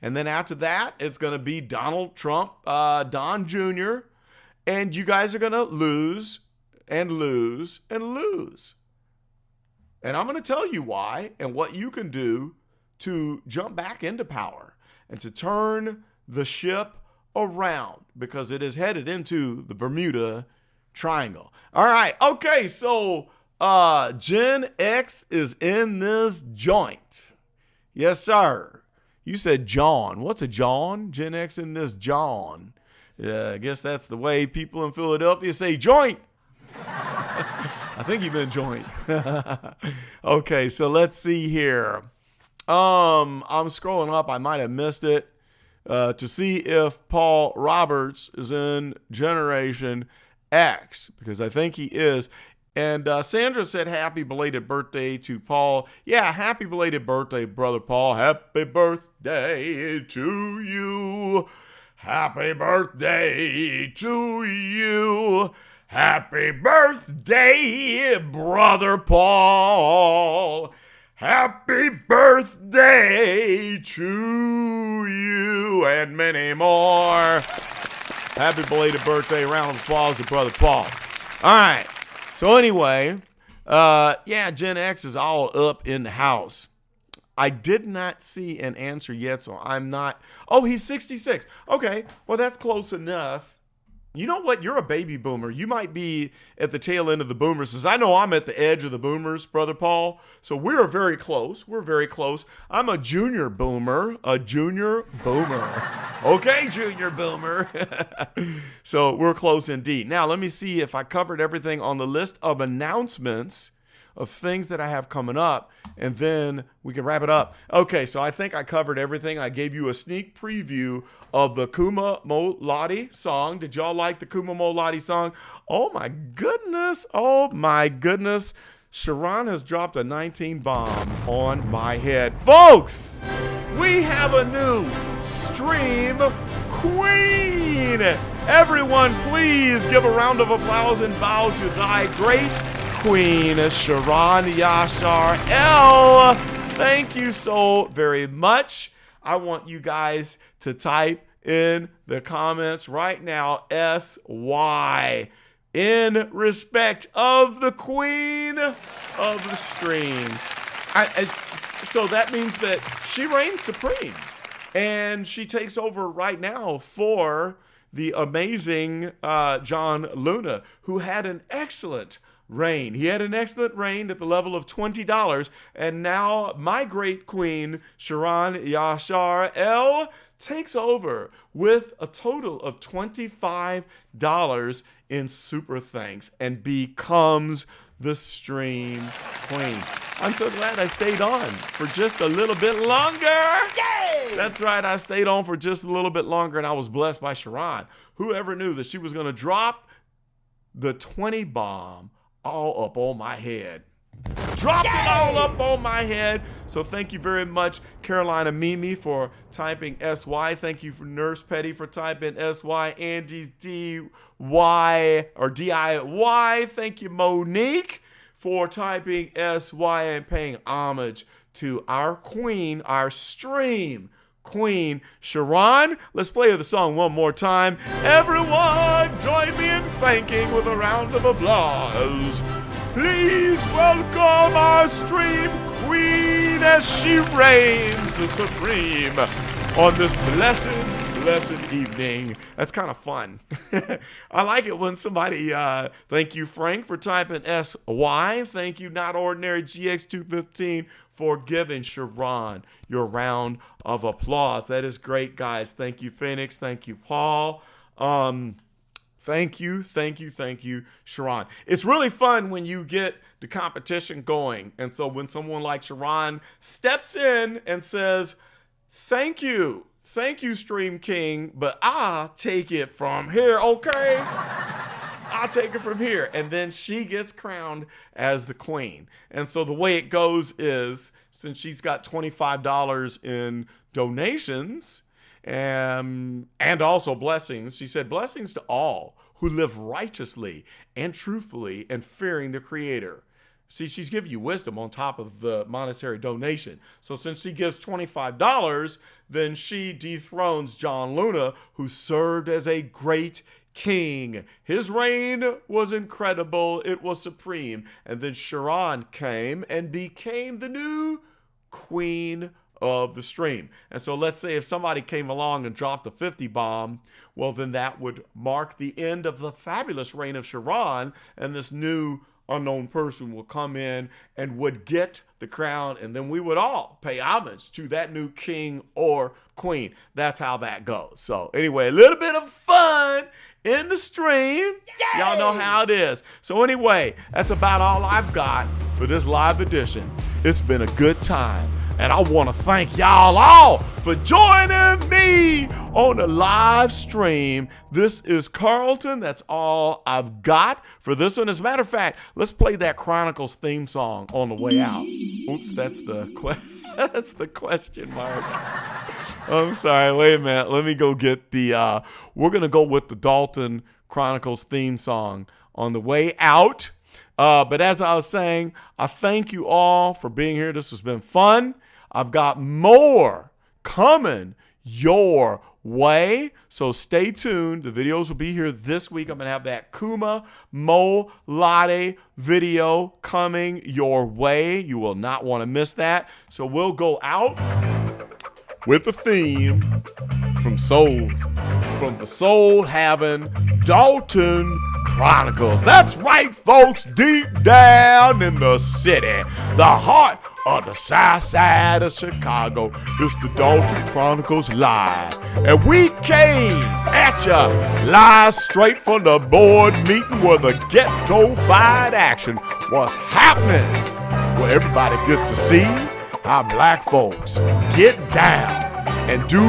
And then after that, it's going to be Donald Trump, Don Jr. And you guys are going to lose and lose and lose. And I'm going to tell you why and what you can do to jump back into power and to turn the ship around, because it is headed into the Bermuda Triangle. All right. Okay. So, Gen X is in this joint. Yes, sir. You said John. What's a John? Gen X in this John. I guess that's the way people in Philadelphia say joint. I think you meant joint. Okay, so let's see here. I'm scrolling up. I might have missed it to see if Paul Roberts is in Generation X, because I think he is. And Sandra said happy belated birthday to Paul. Yeah, happy belated birthday, brother Paul. Happy birthday to you. Happy birthday to you. Happy birthday, brother Paul. Happy birthday to you, and many more. Happy belated birthday. Round of applause to brother Paul. All right. So anyway, Yeah, Gen X is all up in the house. I did not see an answer yet, so I'm not. Oh, he's 66. Okay, well, that's close enough. You know what? You're a baby boomer. You might be at the tail end of the boomers. As I know I'm at the edge of the boomers, Brother Paul. So we're very close. We're very close. I'm a junior boomer. A junior boomer. Okay, junior boomer. So we're close indeed. Now, let me see if I covered everything on the list of announcements of things that I have coming up, and then we can wrap it up. Okay, so I think I covered everything. I gave you a sneak preview of the Kuma Molati song. Did y'all like the Kuma Molati song? Oh my goodness. Oh my goodness. Sharon has dropped a 19 bomb on my head. Folks, we have a new stream queen. Everyone, please give a round of applause and bow to thy great Queen Sharon Yashar L. Thank you so very much. I want you guys to type in the comments right now, SY, in respect of the Queen of the Stream. So that means that she reigns supreme, and she takes over right now for the amazing John Luna, who had an excellent reign. He had an excellent reign at the level of $20, and now my great queen, Sharon Yashar L, takes over with a total of $25 in super thanks and becomes the stream queen. I'm so glad I stayed on for just a little bit longer. Yay! That's right, I stayed on for just a little bit longer, and I was blessed by Sharon. Whoever knew that she was going to drop the 20 bomb all up on my head. Dropped it all up on my head. So thank you very much, Carolina Mimi, for typing SY. Thank you for Nurse Petty for typing SY. Andy's DY or DIY. Thank you, Monique, for typing SY and paying homage to our queen, our stream queen, Sharon. Let's play the song one more time. Everyone, join me in thanking with a round of applause. Please welcome our stream queen as she reigns supreme on this blessed evening. That's kind of fun. I like it when somebody, thank you, Frank, for typing SY. Thank you, Not Ordinary GX215, for giving Sharon your round of applause. That is great, guys. Thank you, Phoenix. Thank you, Paul. Thank you, Sharon. It's really fun when you get the competition going. And so when someone like Sharon steps in and says, thank you, Stream King, but I'll take it from here, okay? I'll take it from here. And then she gets crowned as the queen. And so the way it goes is, since she's got $25 in donations and also blessings, she said, blessings to all who live righteously and truthfully and fearing the Creator. See, she's giving you wisdom on top of the monetary donation. So since she gives $25, then she dethrones John Luna, who served as a great king. His reign was incredible. It was supreme. And then Sharon came and became the new queen of the stream. And so let's say if somebody came along and dropped a 50 bomb, well, then that would mark the end of the fabulous reign of Sharon, and this new unknown person will come in and would get the crown, and then we would all pay homage to that new king or queen. That's how that goes. So anyway, a little bit of fun in the stream. Yay! Y'all know how it is. So anyway, that's about all I've got for this live edition. It's been a good time, and I want to thank y'all all for joining me on the live stream. This is Carlton. That's all I've got for this one. As a matter of fact, let's play that Chronicles theme song on the way out. Oops, that's the question mark. I'm sorry. Wait a minute. Let me go get the, we're going to go with the Dalton Chronicles theme song on the way out. But as I was saying, I thank you all for being here. This has been fun. I've got more coming your way. So stay tuned. The videos will be here this week. I'm going to have that Kuma Mo Latte video coming your way. You will not want to miss that. So we'll go out with the theme from the soul-having Dolton Chronicles. That's right, folks, deep down in the city, the heart of the south side of Chicago. It's the Dolton Chronicles live. And we came at ya live straight from the board meeting where the ghetto-fied action was happening, where everybody gets to see how black folks get down and do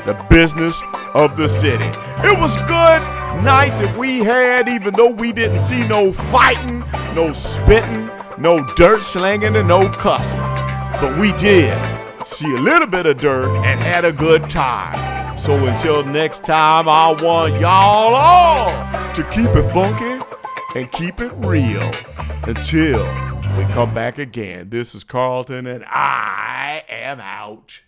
the business of the city. It was a good night that we had, even though we didn't see no fighting, no spitting, no dirt slinging, and no cussing. But we did see a little bit of dirt and had a good time. So until next time, I want y'all all to keep it funky and keep it real until we come back again. This is Carlton, and I am out.